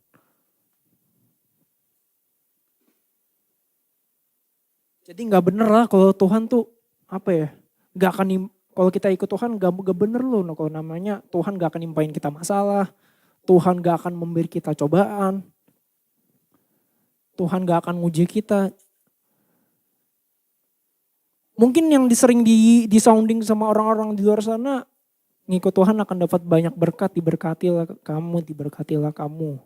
Jadi nggak bener lah kalau Tuhan tuh apa ya, nggak akan kalau kita ikut Tuhan gak bener loh. Kalau namanya Tuhan gak akan nimpain kita masalah, Tuhan gak akan memberi kita cobaan, Tuhan gak akan nguji kita. Mungkin yang sering di sounding sama orang-orang di luar sana, ngikut Tuhan akan dapat banyak berkat, diberkatilah kamu, diberkatilah kamu.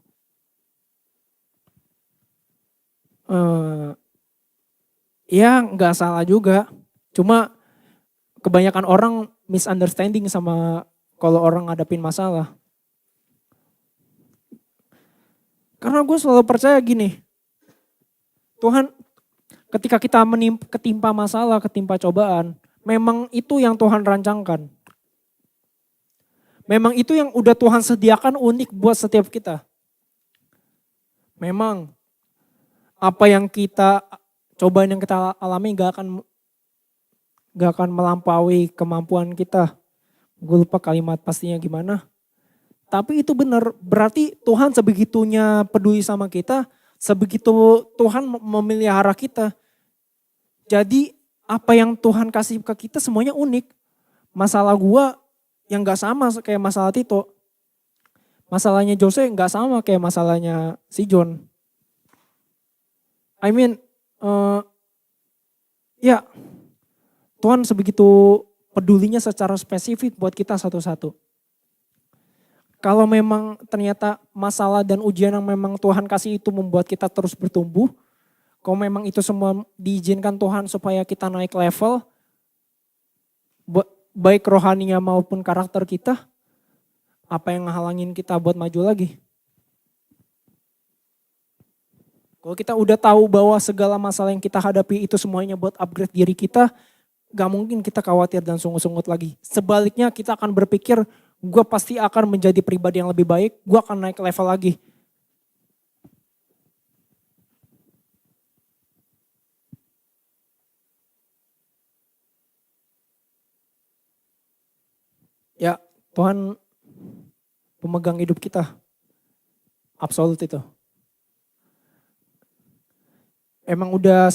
Ya gak salah juga, cuma kebanyakan orang misunderstanding sama kalau orang ngadapin masalah. Karena gue selalu percaya gini, Tuhan ketika kita ketimpa masalah, ketimpa cobaan, memang itu yang Tuhan rancangkan. Memang itu yang udah Tuhan sediakan unik buat setiap kita. Memang apa yang kita cobaan yang kita alami gak akan melampaui kemampuan kita. Gue lupa kalimat pastinya gimana. Tapi itu benar, berarti Tuhan sebegitunya peduli sama kita, sebegitu Tuhan memelihara kita. Jadi apa yang Tuhan kasih ke kita semuanya unik. Masalah gua yang gak sama kayak masalah Tito. Masalahnya Jose gak sama kayak masalahnya si John. Ya Tuhan sebegitu pedulinya secara spesifik buat kita satu-satu. Kalau memang ternyata masalah dan ujian yang memang Tuhan kasih itu membuat kita terus bertumbuh. Kalau memang itu semua diizinkan Tuhan supaya kita naik level. Baik rohaninya maupun karakter kita. Apa yang ngehalangin kita buat maju lagi? Kalau kita udah tahu bahwa segala masalah yang kita hadapi itu semuanya buat upgrade diri kita. Gak mungkin kita khawatir dan sungut-sungut lagi. Sebaliknya kita akan berpikir, gue pasti akan menjadi pribadi yang lebih baik, gue akan naik level lagi. Ya, Tuhan pemegang hidup kita. Absolut itu. Emang udah,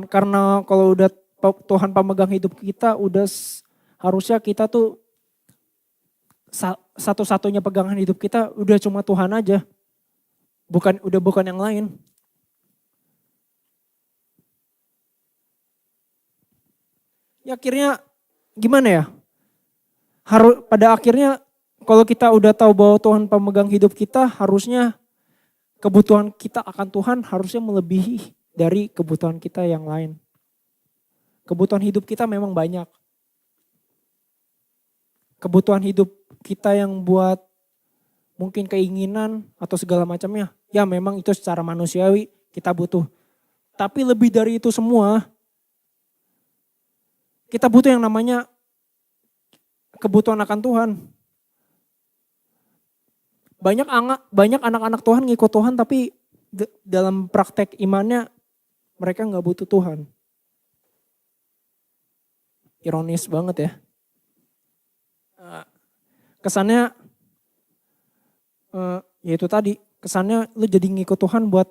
karena kalau udah Tuhan pemegang hidup kita, udah harusnya kita tuh satu-satunya pegangan hidup kita udah cuma Tuhan aja. Bukan yang lain. Ya akhirnya gimana ya? Pada akhirnya kalau kita udah tahu bahwa Tuhan pemegang hidup kita, harusnya kebutuhan kita akan Tuhan harusnya melebihi dari kebutuhan kita yang lain. Kebutuhan hidup kita memang banyak. Kebutuhan hidup kita yang buat mungkin keinginan atau segala macamnya. Ya memang itu secara manusiawi kita butuh. Tapi lebih dari itu semua, kita butuh yang namanya kebutuhan akan Tuhan. Banyak anak-anak Tuhan ngikut Tuhan tapi dalam praktek imannya mereka gak butuh Tuhan. Ironis banget ya. Kesannya ya itu tadi, kesannya lu jadi ngikut Tuhan buat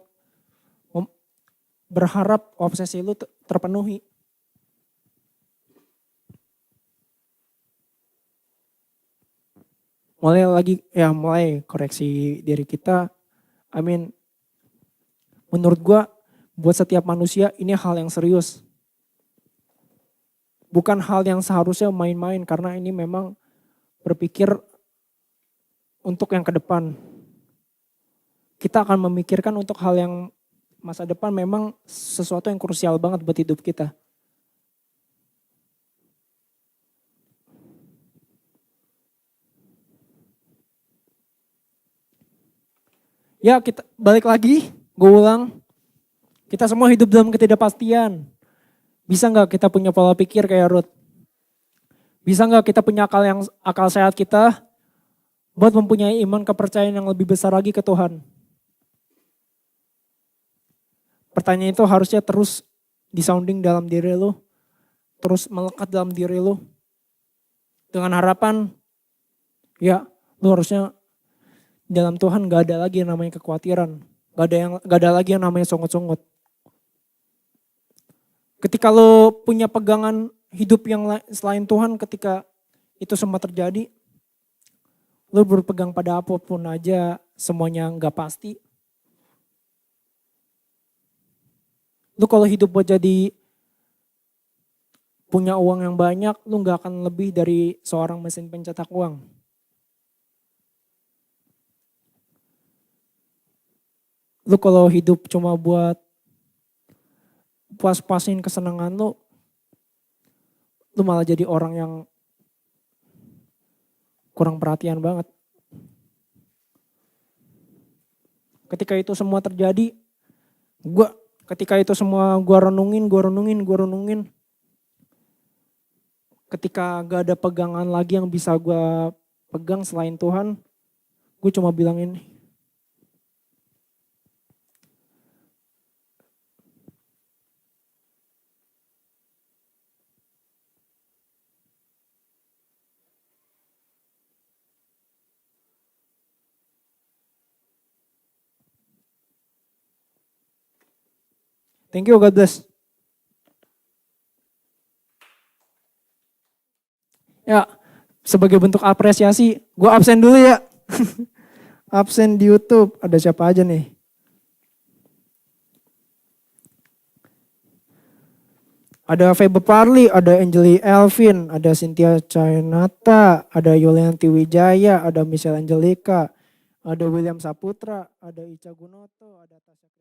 berharap obsesi lu terpenuhi. Mulai koreksi diri kita. Menurut gua buat setiap manusia ini hal yang serius. Bukan hal yang seharusnya main-main karena ini memang berpikir untuk yang ke depan. Kita akan memikirkan untuk hal yang masa depan memang sesuatu yang krusial banget buat hidup kita. Ya kita balik lagi, gue ulang. Kita semua hidup dalam ketidakpastian. Bisa nggak kita punya pola pikir kayak Ruth? Bisa nggak kita punya akal sehat kita buat mempunyai iman kepercayaan yang lebih besar lagi ke Tuhan? Pertanyaan itu harusnya terus disounding dalam diri lo, terus melekat dalam diri lo. Dengan harapan, ya lo harusnya dalam Tuhan gak ada lagi yang namanya kekhawatiran. Gak ada lagi yang namanya sungut-sungut. Ketika lo punya pegangan hidup yang selain Tuhan, ketika itu semua terjadi, lo berpegang pada apapun aja, semuanya gak pasti. Lo kalau hidup buat jadi punya uang yang banyak, lo gak akan lebih dari seorang mesin pencetak uang. Lu kalau hidup cuma buat puas-puasin kesenangan lu malah jadi orang yang kurang perhatian banget. Ketika itu semua terjadi, ketika itu semua gua renungin. Ketika gak ada pegangan lagi yang bisa gua pegang selain Tuhan, gue cuma bilang ini. Thank you, God bless. Ya, sebagai bentuk apresiasi, gue absen dulu ya. Absen di YouTube, ada siapa aja nih? Ada Febe Parli, ada Angeli Elvin, ada Cynthia Chainata, ada Yulianti Wijaya, ada Michelle Angelica, ada William Saputra, ada Ica Gunoto, ada Tasya